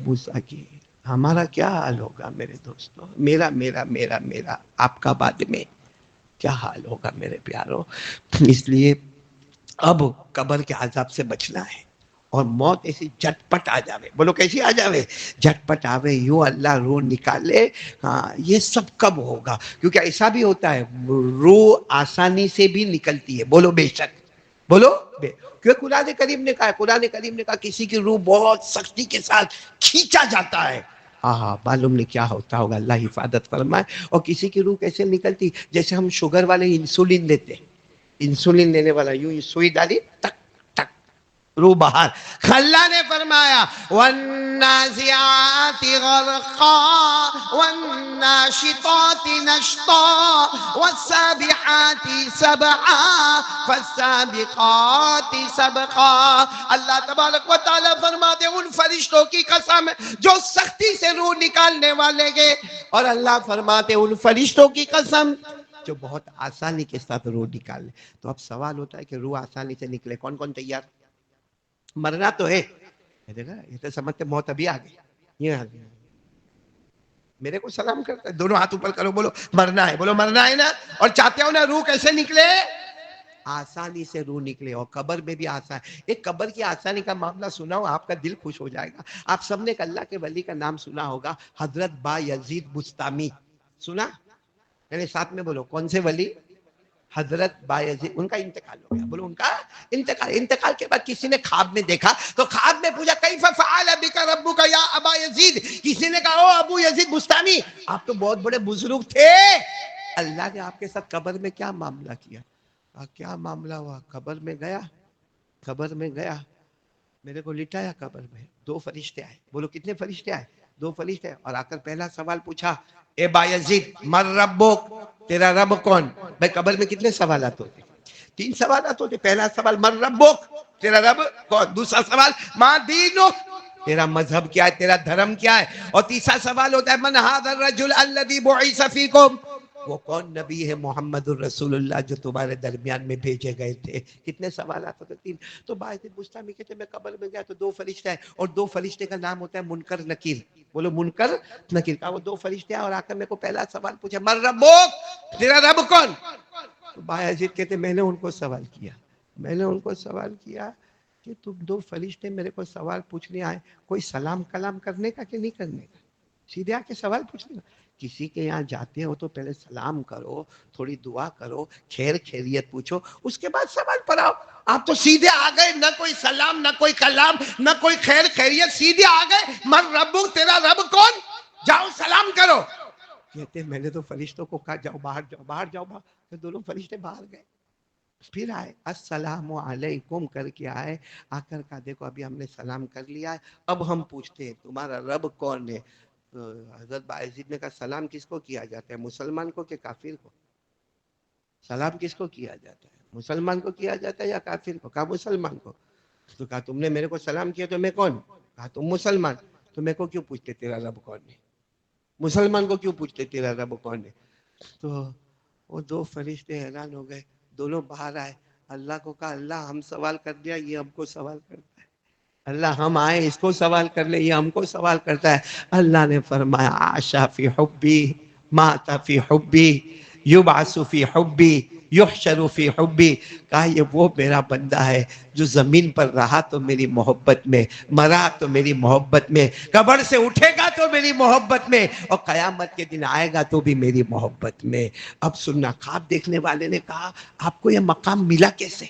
موسیٰ کی۔ ہمارا کیا حال ہوگا میرے دوستوں؟ میرا آپ کا بعد میں کیا حال ہوگا میرے پیاروں؟ اس لیے اب قبر کے عذاب سے بچنا ہے، اور موت ایسی جھٹ پٹ آ جاوے، بولو کیسی آ جاوے؟ جھٹ پٹ آوے، یوں اللہ روح نکالے۔ ہاں یہ سب کب ہوگا؟ کیونکہ ایسا بھی ہوتا ہے روح آسانی سے بھی نکلتی ہے، بولو بے شک، بولو بے، کیونکہ قرآن کریم نے کہا کسی کی روح بہت سختی کے ساتھ کھینچا جاتا ہے۔ ہاں معلوم نہیں کیا ہوتا ہوگا، اللہ حفاظت فرمائے۔ اور کسی کی روح کیسے نکلتی؟ جیسے ہم شوگر والے انسولین دیتے، انسولین دینے والا یوں سوئی ڈالی ٹک ٹک روح باہر۔ اللہ نے فرمایا والنازعات غرقا والناشطات نشطا والسابحات سبعا فالسابقات سبقا. اللہ تبارک و تعالیٰ فرماتے ان فرشتوں کی قسم جو سختی سے روح نکالنے والے گے، اور اللہ فرماتے ان فرشتوں کی قسم جو بہت آسانی کے ساتھ روح نکال لے. تو اب سوال ہوتا ہے کہ روح آسانی سے نکلے، کون کون تیار؟ مرنا تو ہے، یہ تو سمجھتے موت ابھی آ گئی. یہ میرے کو سلام کرتا ہے، دونوں ہاتھ اوپر کرو، بولو مرنا ہے، بولو مرنا ہے نا. اور چاہتے ہو نا روح کیسے نکلے؟ آسانی سے روح نکلے. اور قبر میں بھی آسان، ایک قبر کی آسانی کا معاملہ سنا ہو، آپ کا دل خوش ہو جائے گا. آپ سب نے ایک اللہ کے ولی کا نام سنا ہوگا، حضرت با یزید بستامی. سنا؟ یعنی ساتھ میں بولو، کون سے ولی؟ حضرت بایزید. ان کا انتقال ہو گیا، بولو ان کا انتقال کے بعد کسی نے خواب میں دیکھا تو خواب میں پوچھا کیف فعل بک ربک یا ابا یزید. کسی نے کہا او ابو یزید بستانی، آپ تو بہت بڑے بزرگ تھے، اللہ نے آپ کے ساتھ قبر میں کیا معاملہ کیا؟ کیا معاملہ ہوا؟ قبر میں گیا، میرے کو لٹایا قبر میں. دو فرشتے آئے، بولو کتنے فرشتے آئے؟ دو فرشتے آئے. اور آ کر پہلا سوال پوچھا، اے بایزید من ربک، تیرا رب کون؟ بھائی قبر میں کتنے سوالات ہوتے؟ تین سوالات ہوتے. پہلا سوال من ربک، تیرا رب کون؟ دوسرا سوال ما دینک، تیرا مذہب کیا ہے، تیرا دھرم کیا ہے؟ اور تیسرا سوال ہوتا ہے من ھذا الرجل الذی بعث فیکم، وہ کون نبی ہے محمد الرسول اللہ جو تمہارے درمیان میں بھیجے گئے تھے؟ کتنے سوالات ہوتے؟ تین. تو باعث بستامی کہتے میں قبر میں گیا تو دو فرشتے آئے، اور دو فرشتے کا نام ہوتا ہے منکر نکیر. بولو منکر نکیر. کہا وہ دو فرشتے آئے اور آ کر میرے کو پہلا سوال پوچھا من ربک، تیرا رب کون؟ تو باعزید کہتے میں نے ان کو سوال کیا کہ تم دو فرشتے میرے کو سوال پوچھنے آئے، کوئی سلام کلام کرنے کا کہ نہیں کرنے کا؟ سیدھے آ کے سوال پوچھنے کا. کسی کے یہاں جاتے ہو تو پہلے سلام کرو، تھوڑی دعا کرو، خیر خیریت پوچھو، اس کے بعد سوال پڑھاؤ. آپ تو سیدھے آ گئے، نہ کوئی سلام، نہ کوئی کلام، نہ کوئی خیر خیریت، سیدھے آ گئے من ربک، تیرا رب کون؟ جاؤ سلام کرو. کہتے میں نے تو فرشتوں کو کہا جاؤ باہر جاؤ باہر جاؤ باہر. تو دونوں فرشتے باہر گئے، پھر آئے السلام علیکم کر کے آئے. آ کر کہا دیکھو ابھی ہم نے سلام کر لیا ہے، اب ہم پوچھتے ہیں تمہارا رب کون ہے؟ تو حضرت باعزید نے کہا سلام کس کو کیا جاتا ہے، مسلمان کو کہ کافر کو؟ سلام کس کو کیا جاتا ہے، مسلمان کو کیا جاتا ہے یا کافر کو؟ کہا مسلمان کو. تو کہا تم نے میرے کو سلام کیا تو میں کون؟ کہا تم مسلمان. تو میرے کو کیوں پوچھتے تیرا رب کون ہے؟ مسلمان کو کیوں پوچھتے تیرا رب کون ہے؟ تو وہ دو فرشتے حیران ہو گئے، دونوں باہر آئے. اللہ کو کہا اللہ ہم سوال کر دیا، یہ ہم کو سوال کرتا ہے. اللہ ہم آئے اس کو سوال کر لے، یہ ہم کو سوال کرتا ہے. اللہ نے فرمایا عاشا فی حبی مات فی حبی یبعث فی حبی یحشر فی حبی. کہا یہ وہ میرا بندہ ہے جو زمین پر رہا تو میری محبت میں، مرا تو میری محبت میں، قبر سے اٹھے گا تو میری محبت میں، اور قیامت کے دن آئے گا تو بھی میری محبت میں. اب سننا، خواب دیکھنے والے نے کہا آپ کو یہ مقام ملا کیسے؟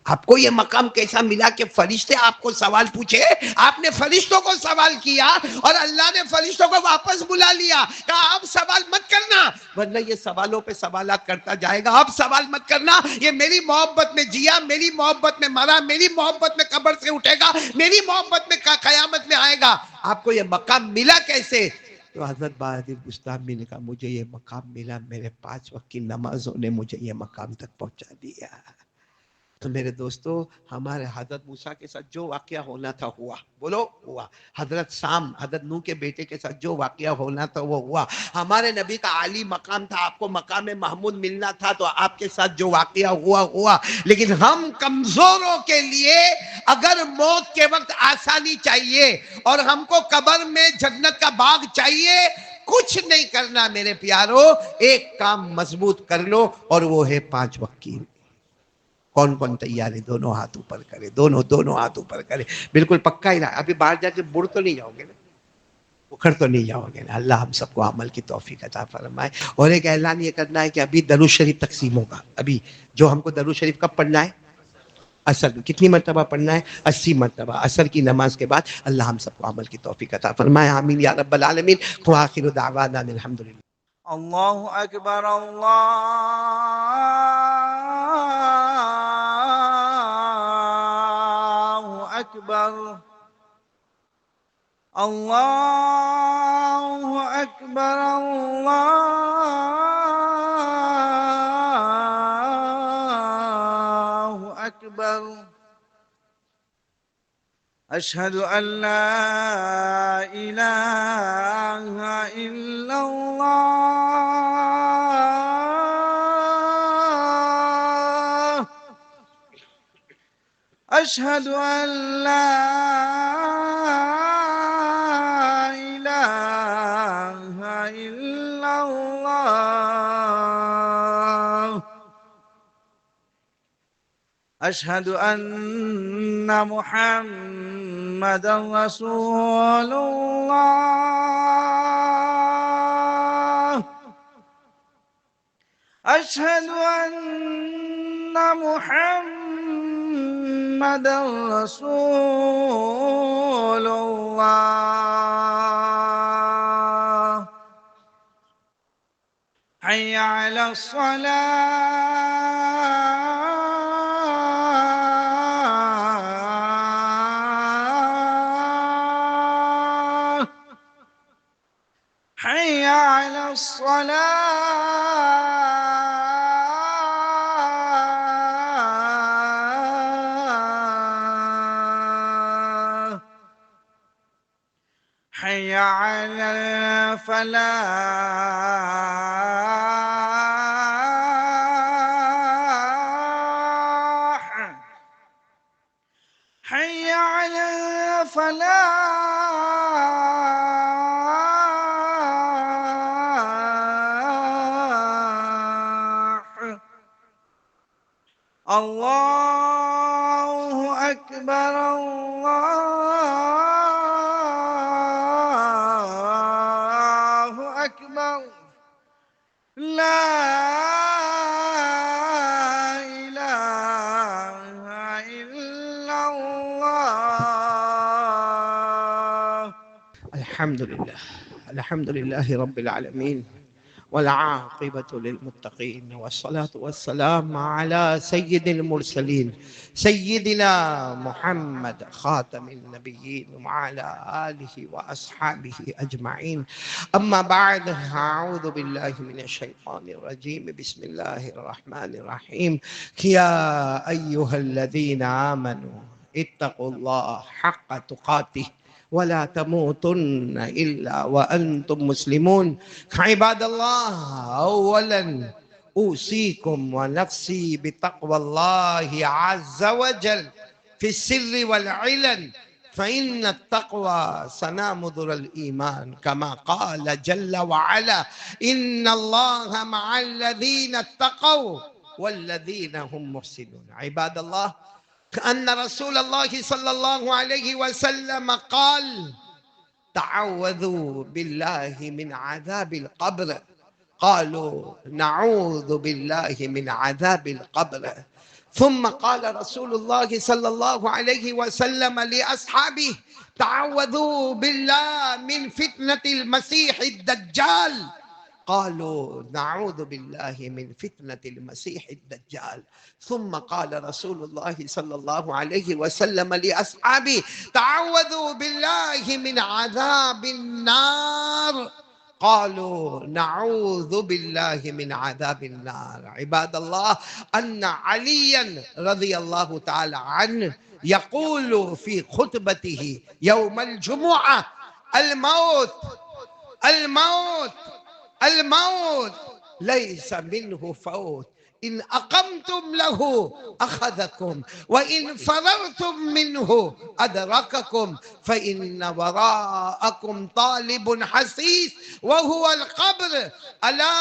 آپ کو یہ مقام کیسا ملا کہ فرشتے آپ کو سوال پوچھے؟ آپ نے فرشتوں کو سوال کیا اور اللہ نے فرشتوں کو واپس بلا لیا، کہا اب سوال مت کرنا ورنہ یہ سوالوں پہ سوالات کرتا جائے گا. اب سوال مت کرنا، یہ میری محبت میں جیا، میری محبت میں مرا، میری محبت میں قبر سے اٹھے گا، میری محبت میں قیامت میں آئے گا. آپ کو یہ مقام ملا کیسے؟ تو حضرت باعزید بستامی نے کہا مجھے یہ مقام ملا، میرے 5 وقت کی نمازوں نے مجھے یہ مقام تک پہنچا دیا. تو میرے دوستو، ہمارے حضرت موسیٰ کے ساتھ جو واقعہ ہونا تھا ہوا، بولو ہوا. حضرت سام، حضرت نوح کے بیٹے کے ساتھ جو واقعہ ہونا تھا وہ ہوا. ہمارے نبی کا عالی مقام تھا، آپ کو مقام محمود ملنا تھا تو آپ کے ساتھ جو واقعہ ہوا ہوا. لیکن ہم کمزوروں کے لیے اگر موت کے وقت آسانی چاہیے اور ہم کو قبر میں جنت کا باغ چاہیے، کچھ نہیں کرنا میرے پیارو، ایک کام مضبوط کر لو اور وہ ہے 5 وقت کی. کون کون تیار ہے؟ دونوں ہاتھ اوپر کرے، دونوں ہاتھ اوپر کرے. بالکل پکا ہی رہا، ابھی باہر جا کے بڑھ تو نہیں جاؤ گے نا، اکھڑ تو نہیں جاؤ گے نا. اللہ ہم سب کو عمل کی توفیق عطا فرمائے. اور ایک اعلان یہ کرنا ہے کہ ابھی درود شریف تقسیم ہوگا. ابھی جو ہم کو درود شریف کب پڑھنا ہے؟ عصر. کتنی مرتبہ پڑھنا ہے؟ 80 مرتبہ عصر کی نماز کے بعد. اللہ ہم سب کو عمل کی توفیق عطا فرمائے. آمین یا رب العالمین. وآخر دعوانا الحمدللہ. اللہ اکبر، اللہ اکبر، اللہ أكبر الله أكبر. أشهد أن لا إله إلا الله. أشهد أن لا إله إلا الله. أشهد أن محمدًا رسول الله. أشهد أن محمدًا رسول الله. حي على الصلاة. حي على الصلاة. حي على الفلاح. حي على الفلاح. الله أكبر الله أكبر. لا إله إلا الله. الحمد لله رب العالمين، والعاقبة للمتقين، والصلاة والسلام على سيد المرسلين سيدنا محمد خاتم النبيين وعلى آله وأصحابه أجمعين. أما بعد، أعوذ بالله من الشيطان الرجيم. بسم الله الرحمن الرحيم. يا أيها الذين آمنوا اتقوا الله حق تقاته ولا تموتن إلا وأنتم مسلمون. عباد الله، أولا أوصيكم ونفسي بتقوى الله عز وجل في السر والعلن، فإن التقوى سنامذر الإيمان، كما قال جل وعلا: إن الله مع الذين اتقوا والذين هم محسنون. عباد الله، أن رسول الله صلى الله عليه وسلم قال: تعوذوا بالله من عذاب القبر. قالوا: نعوذ بالله من عذاب القبر. ثم قال رسول الله صلى الله عليه وسلم لأصحابه: تعوذوا بالله من فتنة المسيح الدجال. قالوا: نعوذ بالله من فتنة المسيح الدجال. ثم قال رسول الله صلى الله عليه وسلم لأصحابه: تعوذوا بالله من عذاب النار. قالوا: نعوذ بالله من عذاب النار. عباد الله، أن عليا رضي الله تعالى عنه يقول في خطبته يوم الجمعة: الموت الموت الموت ليس منه فوت، إن أقمتم له أخذكم، وإن فررتم منه أدرككم، فإن وراءكم طالب حسيس وهو القبر، ألا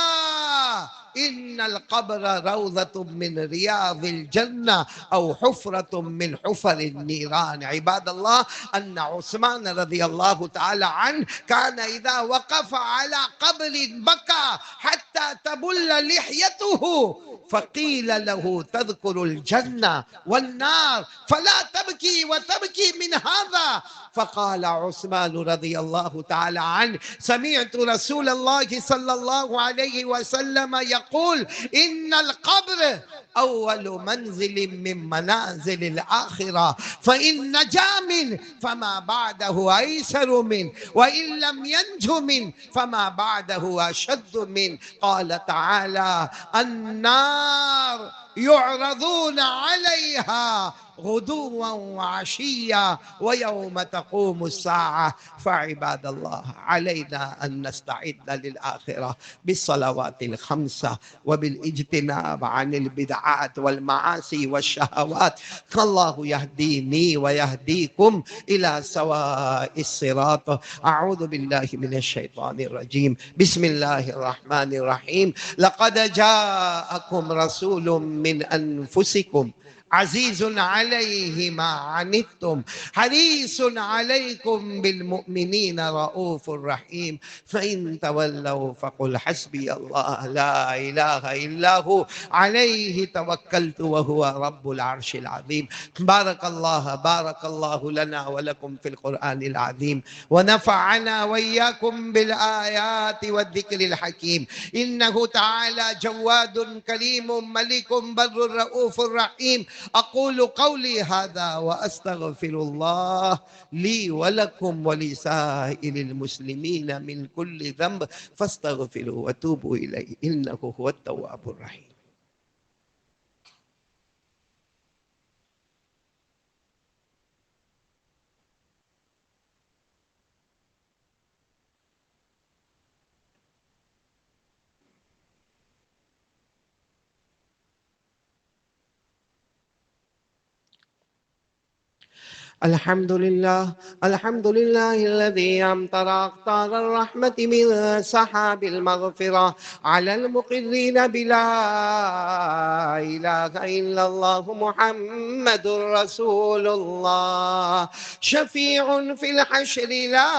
إن القبر روضة من رياض الجنة أو حفرة من حفر النيران. عباد الله، أن عثمان رضي الله تعالى عنه كان إذا وقف على قبر بكى حتى حتى تبل لحيته، فقيل له تذكر الجنة والنار فلا تبكي وتبكي من هذا. فقال عثمان رضي الله تعالى عنه: سمعت رسول الله صلى الله عليه وسلم يقول: إن القبر أول منزل من منازل الآخرة، فإن نجا منه فما بعده أيسر منه، وإن لم ينج منه فما بعده أشد منه. قال تعالى: النار يعرضون عليها غدوا وعشيا ويوم تقوم الساعة. فعباد الله، علينا أن نستعد للآخرة بالصلوات الخمسة وبالاجتناب عن البدعات والمعاصي والشهوات. الله يهديني ويهديكم إلى سواء الصراط. أعوذ بالله من الشيطان الرجيم. بسم الله الرحمن الرحيم. لقد جاءكم رسول من أنفسكم عزيز عليه ما عنتم حريص عليكم بالمؤمنين رؤوف رحيم. فإن تولوا فقل حسبي الله لا إله إلا هو عليه توكلت وهو رب العرش العظيم. بارك الله لنا ولكم في القرآن العظيم، ونفعنا وإياكم بالآيات والذكر الحكيم. إنه تعالى جواد كريم ملك بر رؤوف رحيم. أقول قولي هذا وأستغفر الله لي ولكم ولسائر المسلمين من كل ذنب فاستغفروا وتوبوا إليه إنه هو التواب الرحيم. الحمد لله الذي أمطر أقطار الرحمة من سحاب المغفرة على المقرين بلا إله إلا الله محمد رسول الله. شفيع في الحشر لا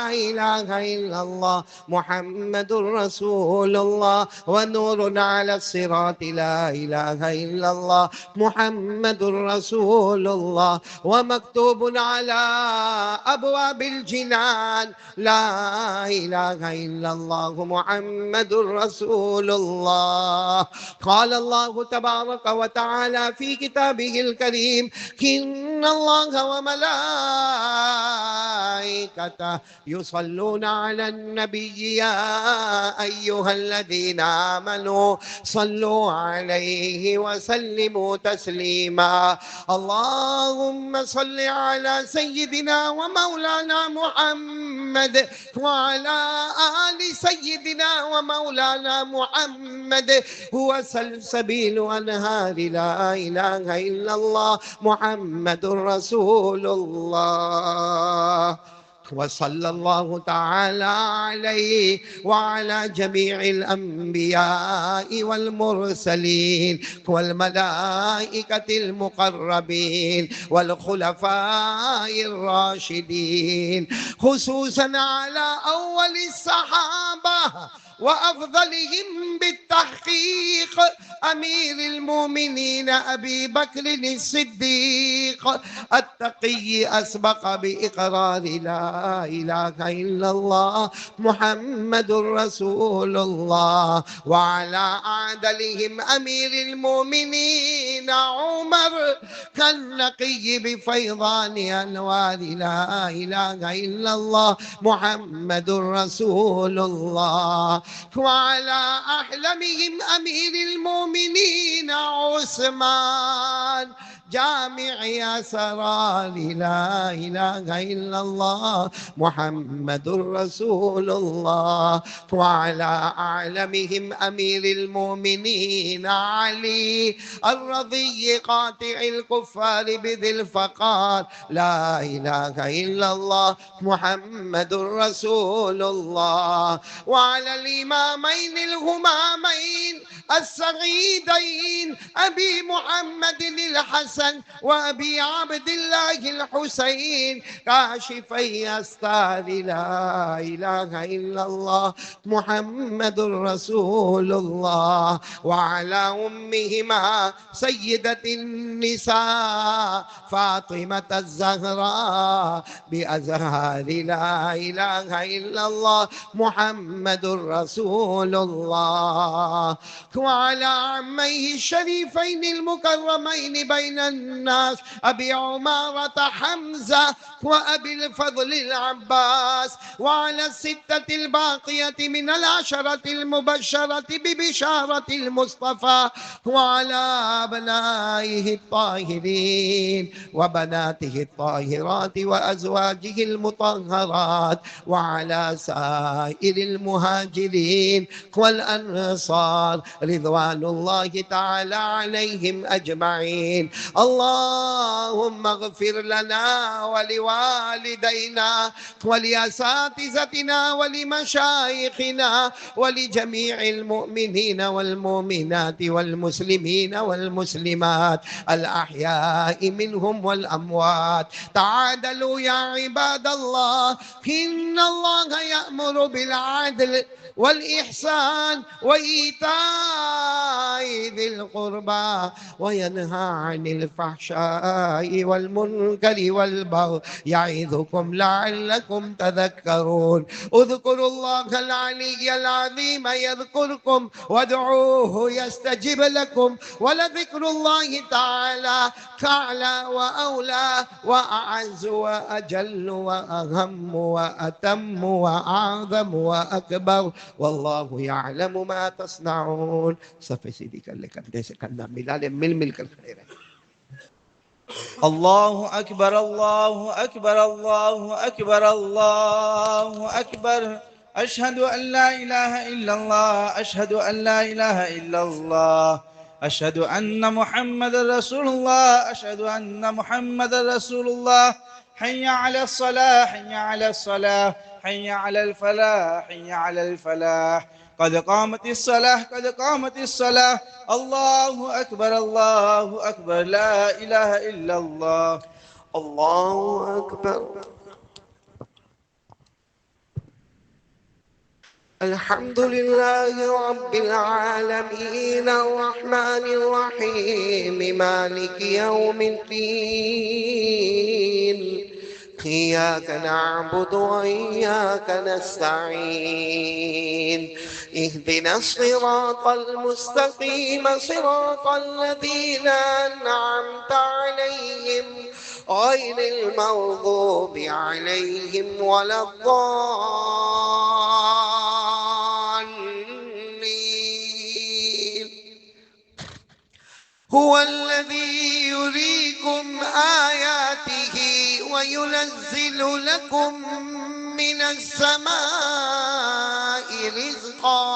إله إلا الله محمد رسول الله. ونور على الصراط لا إله إلا الله محمد رسول الله. ومكتوب على أبواب الجنان لا إله إلا الله محمد رسول الله. قال الله تبارك وتعالى في كتابه الكريم: إن الله وملائكته يصلون على النبي يا أيها الذين آمنوا صلوا عليه وسلموا تسليما. اللهم صل على سيدنا ومولانا محمد وعلى آل سيدنا ومولانا محمد. هو سلسبيل أنهار لا إله إلا الله محمد رسول الله. وصلى الله تعالى عليه وعلى جميع الأنبياء والمرسلين والملائكة المقربين والخلفاء الراشدين، خصوصا على أول الصحابة وأفضلهم بالتحقيق أمير المؤمنين أبي بكر الصديق التقي أسبق بإقرار لا إله إلا الله محمد رسول الله. وعلى أعدلهم أمير المؤمنين عمر كالنقي بفيضان أنوار لا إله إلا الله محمد رسول الله. وعلى أحلمهم أمير المؤمنين عثمان جامع أسرار لا إله إلا الله محمد رسول الله. وعلى أعلمهم أمير المؤمنين علي الرضي قاطع الكفار بذي الفقار لا إله إلا الله محمد رسول الله. وعلى الإمامين الهمامين السعيدين أبي محمد الحسن الحسن وأبي عبد الله الحسين كاشفي أستار لا إله إلا الله محمد رسول الله، وعلى أمهما سيدة النساء فاطمة الزهراء بأزهار لا إله إلا الله محمد رسول الله، وعلى عميه الشريفين المكرمين بين الناس أبي عمارة حمزة وأبي الفضل العباس، وعلى الستة الباقية من العشرة المبشرة ببشارة المصطفى، وعلى أبنائه الطاهرين وبناته الطاهرات وأزواجه المطهرات، وعلى سائر المهاجرين والأنصار رضوان الله تعالى عليهم أجمعين. اللهم اغفر لنا ولوالدينا ولأساتذتنا ولمشايخنا ولجميع المؤمنين والمؤمنات والمسلمين والمسلمات الأحياء منهم والأموات. تعادلوا يا عباد الله، إن الله يأمر بالعدل والإحسان وإيتاء ذي القربى وينهى عن الفحشاء والمنكر والبغي يعظكم لعلكم تذكرون. اذكروا الله العلي العظيم يذكركم وادعوه يستجب لكم، ولذكر الله تعالى أعلى وأولى وأعز وأجل وأهم وأتم وأعظم وأكبر، والله يعلم ما تصنعون. صفحے سیدھی کر لے، کندھے سے کندھا ملا لے، مل کر کھڑے رہیں. الله أكبر الله أكبر الله أكبر الله أكبر. أشهد أن لا إله إلا الله، أشهد أن لا إله إلا الله، أشهد أن محمد رسول الله، أشهد أن محمد رسول الله. حي على الصلاة، حي على الصلاة، حي على الفلاح، حي على الفلاح. قد قامت الصلاة، قد قامت الصلاة. الله أكبر الله أكبر، لا إله إلا الله. الله أكبر. الحمد لله رب العالمين الرحمن الرحيم مالك يوم الدين. إياك نعبد وإياك نستعين. اهدنا الصراط المستقيم صراط الذين أنعمت عليهم غير المغضوب عليهم ولا الضالين. هو الذي يريكم آياته وينزل لكم من السماء رزقا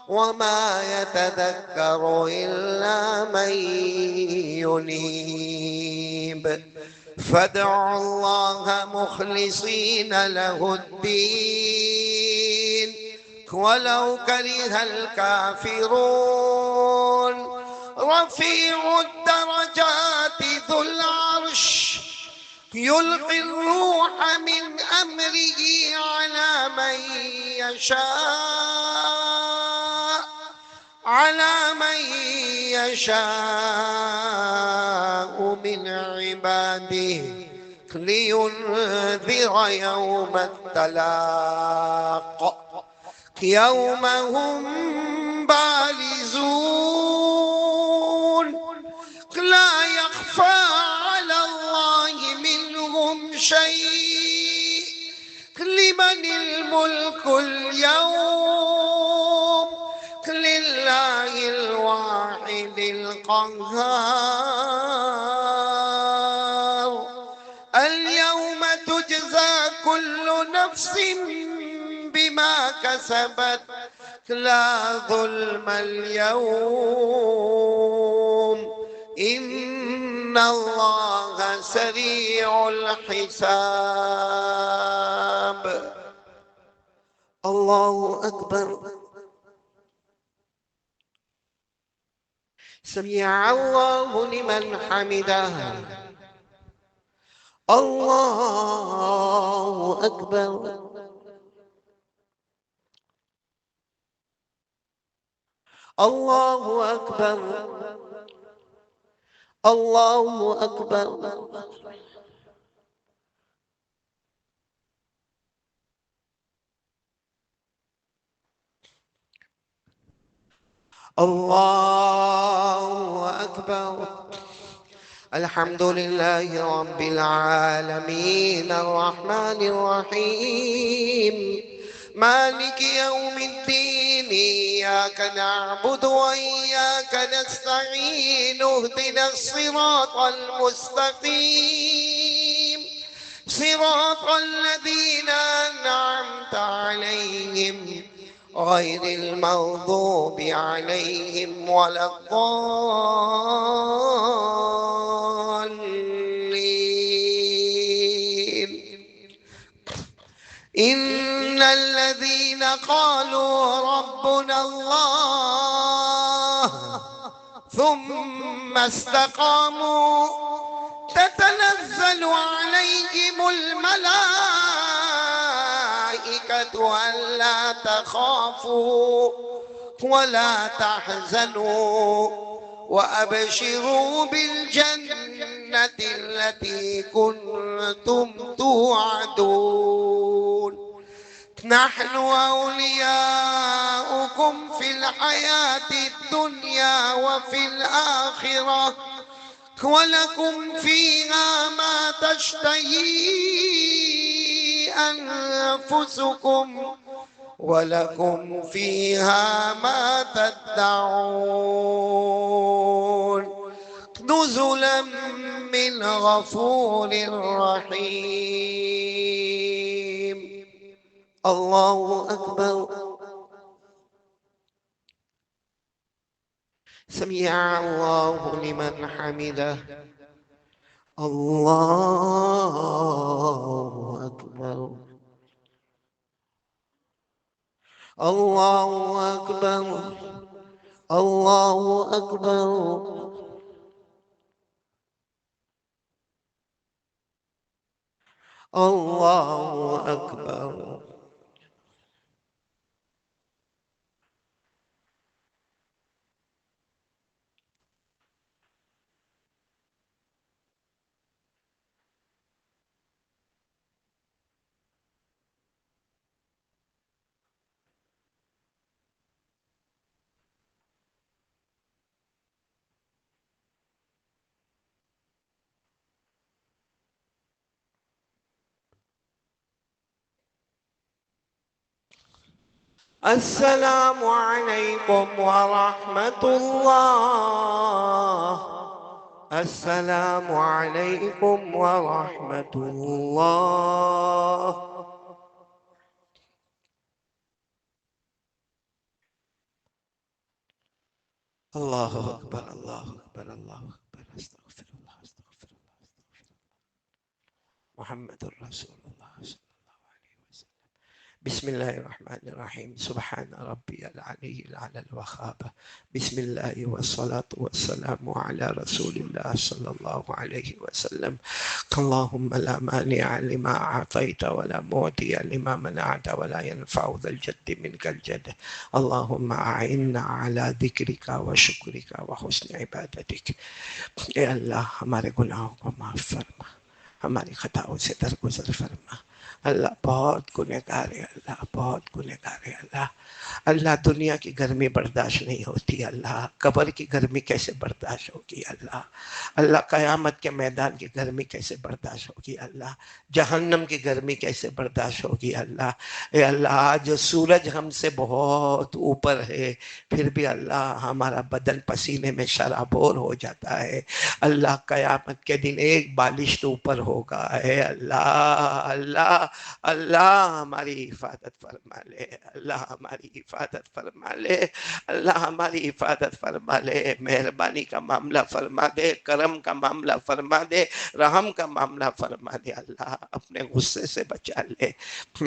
وما يتذكر إلا من ينيب. فادعوا الله مخلصين له الدين ولو كره الكافرون. رفيع الدرجات ذو العرش يلقي الروح من أمره على من يشاء من عباده لينذر يوم التلاق يوم هم بارزون لا يخفى على الله منهم شيء. لمن الملك اليوم؟ لله الواحد القهار. اليوم تجزى كل نفس بما كسبت لا ظلم اليوم إن الله سريع الحساب. الله أكبر. سمع الله لمن حمده. الله أكبر. الله أكبر. الله أكبر. الله أكبر. الحمد لله رب العالمين الرحمن الرحيم مالك يوم الدين إياك نعبد وإياك نستعين اهدنا الصراط المستقيم صراط الذين أنعمت عليهم غير المغضوب عليهم ولا الضالين. إن الذين قالوا ربنا الله ثم استقاموا تتنزل عليهم الملائكة ألا تخافوا ولا تحزنوا وأبشروا بالجنة التي كنتم توعدون. نحن أولياؤكم في الحياة الدنيا وفي الآخرة ولكم فيها ما تشتهي أنفسكم ولكم فيها ما تدعون نزلا من غفور رحيم. الله أكبر. سمع الله لمن حمده. الله أكبر. الله أكبر. الله أكبر. الله أكبر. السلام عليكم ورحمة الله. السلام عليكم ورحمة الله. الله أكبر. الله أكبر. الله أكبر. أستغفر الله. أستغفر الله. محمد رسول الله صلى الله عليه وسلم. بسم الله الرحمن الرحيم. سبحان ربي العلي الأعلى الوهاب. بسم الله والصلاة والسلام على رسول الله صلى الله عليه وسلم. اللهم لا مانع لما أعطيت ولا معطي لما منعت ولا ينفع ذا الجد منك الجد. اللهم أعنا على ذكرك وشكرك وحسن عبادتك. اے اللہ ہمارے گناہوں کو معاف فرما، ہماری خطاؤں سے درگزر فرما۔ اللہ بہت گنہگار ہے، اللہ بہت گنہگار ہے۔ اللہ دنیا کی گرمی برداشت نہیں ہوتی، اللہ قبر کی گرمی کیسے برداشت ہوگی، اللہ قیامت کے میدان کی گرمی کیسے برداشت ہوگی، اللہ جہنم کی گرمی کیسے برداشت ہوگی۔ اے اللہ آج سورج ہم سے بہت اوپر ہے، پھر بھی اللہ ہمارا بدن پسینے میں شرابور ہو جاتا ہے۔ اللہ قیامت کے دن ایک بالشت اوپر ہوگا۔ اے اللہ اللہ ہماری حفاظت فرما لے، اللہ ہماری حفاظت فرما لے، اللہ ہماری حفاظت فرما لے، مہربانی کا معاملہ فرما دے، کرم کا معاملہ فرما دے، رحم کا معاملہ فرما دے۔ اللہ اپنے غصے سے بچا لے،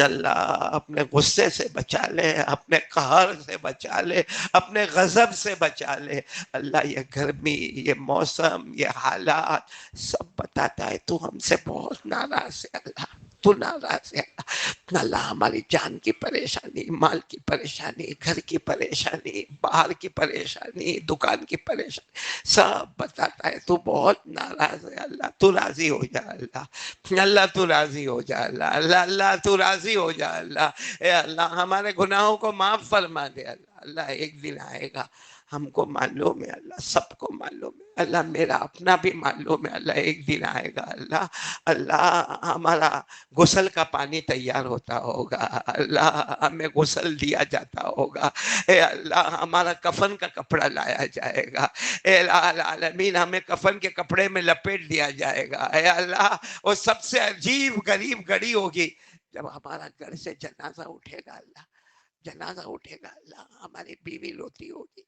اللہ اپنے غصے سے بچا لے، اپنے قہر سے بچا لے، اپنے غضب سے بچا لے۔ اللہ یہ گرمی، یہ موسم، یہ حالات سب بتاتا ہے تو ہم سے بہت ناراض ہے اللہ، تو ناراض ہے اللہ۔ اللہ ہماری جان کی پریشانی، مال کی پریشانی، گھر کی پریشانی، باہر کی پریشانی، دکان کی پریشانی سب بتاتا ہے تو بہت ناراض ہے اللہ، تو راضی ہو جا اللہ، اللہ تو راضی ہو جا اللہ، اللہ اللہ تو راضی ہو جا اللہ۔ اے اللہ ہمارے گناہوں کو معاف فرما دے اللہ۔ اللہ ایک دن آئے گا، ہم کو معلوم ہے اللہ، سب کو معلوم ہے اللہ، میرا اپنا بھی معلوم ہے اللہ، ایک دن آئے گا اللہ، اللہ ہمارا غسل کا پانی تیار ہوتا ہوگا اللہ، ہمیں غسل دیا جاتا ہوگا، اے اللہ ہمارا کفن کا کپڑا لایا جائے گا، اے الہ العالمین ہمیں کفن کے کپڑے میں لپیٹ دیا جائے گا، اے اللہ وہ سب سے عجیب غریب گھڑی ہوگی جب ہمارا گھر سے جنازہ اٹھے گا اللہ، جنازہ اٹھے گا اللہ، ہماری بیوی روتی ہوگی،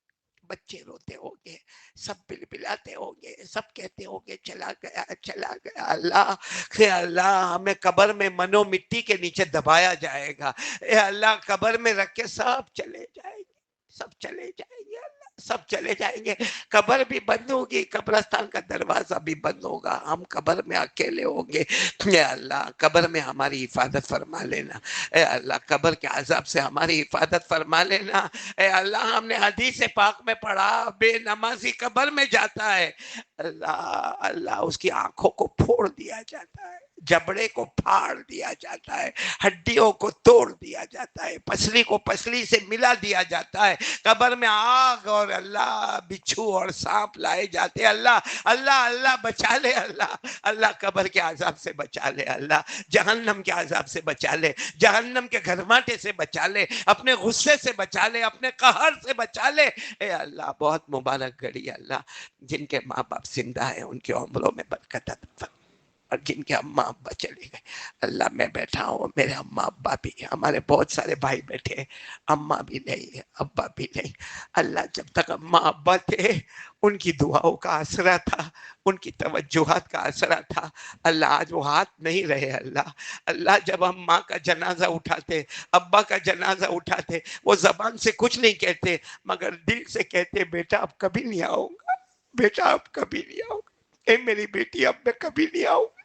بچے روتے ہوں گے، سب بلبلاتے ہوں گے، سب کہتے ہوں گے چلا گیا چلا گیا اللہ، اے اللہ ہمیں قبر میں منو مٹی کے نیچے دبایا جائے گا، اے اللہ قبر میں رکھ کے سب چلے جائیں گے، سب چلے جائیں گے اللہ، سب چلے جائیں گے، قبر بھی بند ہوگی، قبرستان کا دروازہ بھی بند ہوگا، ہم قبر میں اکیلے ہوں گے، اے اللہ قبر میں ہماری حفاظت فرما لینا، اے اللہ قبر کے عذاب سے ہماری حفاظت فرما لینا، اے اللہ ہم نے حدیث پاک میں پڑھا بے نمازی قبر میں جاتا ہے، اللہ اللہ اس کی آنکھوں کو پھوڑ دیا جاتا ہے، جبڑے کو پھاڑ دیا جاتا ہے، ہڈیوں کو توڑ دیا جاتا ہے، پسلی کو پسلی سے ملا دیا جاتا ہے، قبر میں آگ اور اللہ بچھو اور سانپ لائے جاتے ہیں، اللہ اللہ اللہ بچا لے اللہ، اللہ قبر کے عذاب سے بچا لے اللہ، جہنم کے عذاب سے بچا لے، جہنم کے گھرماٹے سے بچا لے، اپنے غصے سے بچا لے، اپنے قہر سے بچا لے، اے اللہ بہت مبارک گھڑی اللہ، جن کے ماں باپ زندہ ہیں ان کی عمروں میں برکت عطا فرما، اور جن کے اماں ابا چلے گئے اللہ، میں بیٹھا ہوں میرے اماں ابا بھی، ہمارے بہت سارے بھائی بیٹھے ہیں، اماں بھی نہیں ہے ابا بھی نہیں، اللہ جب تک اماں ابا تھے ان کی دعاؤں کا آسرا تھا، ان کی توجہات کا آسرا تھا اللہ، آج وہ ہاتھ نہیں رہے اللہ، اللہ جب ہم ماں کا جنازہ اٹھاتے، ابا کا جنازہ اٹھاتے، وہ زبان سے کچھ نہیں کہتے مگر دل سے کہتے بیٹا اب کبھی نہیں آؤں گا، بیٹا اب کبھی نہیں آؤں گا، اے میری بیٹی اب میں کبھی نہیں آؤں گا،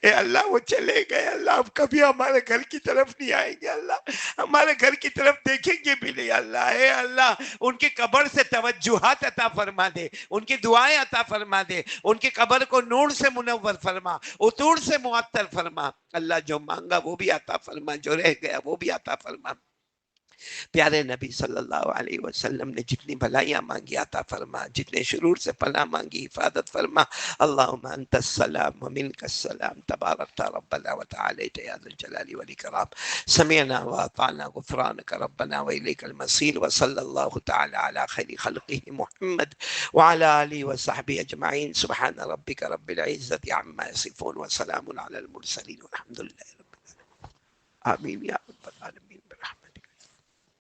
اے اللہ وہ چلے گئے اللہ، اب کبھی ہمارے گھر کی طرف نہیں آئیں گے اللہ، ہمارے گھر کی طرف دیکھیں گے بھی نہیں اللہ، اے اللہ ان کی قبر سے توجہات عطا فرما دے، ان کی دعائیں عطا فرما دے، ان کی قبر کو نور سے منور فرما، عطور سے معطر فرما اللہ، جو مانگا وہ بھی عطا فرما، جو رہ گیا وہ بھی عطا فرما، پیارے نبی صلی اللہ علیہ وسلم نے جتنی بھلائیاں مانگی عطا فرما، جتنے شرور سے پناہ مانگی حفاظت فرما، اللہم انت السلام ومنک السلام تبارکت ربنا وتعالیت یا ذا الجلال والاکرام، سمعنا واطعنا غفرانک ربنا والیک المصیر، وصلی اللہ تعالی علی خیر خلقہ محمد وعلی آلہ وصحبہ اجمعین، سبحان ربک رب العزت عما یصفون وسلام علی المرسلین والحمد للہ رب العالمین، آمین یا رب العالمین برحمتک۔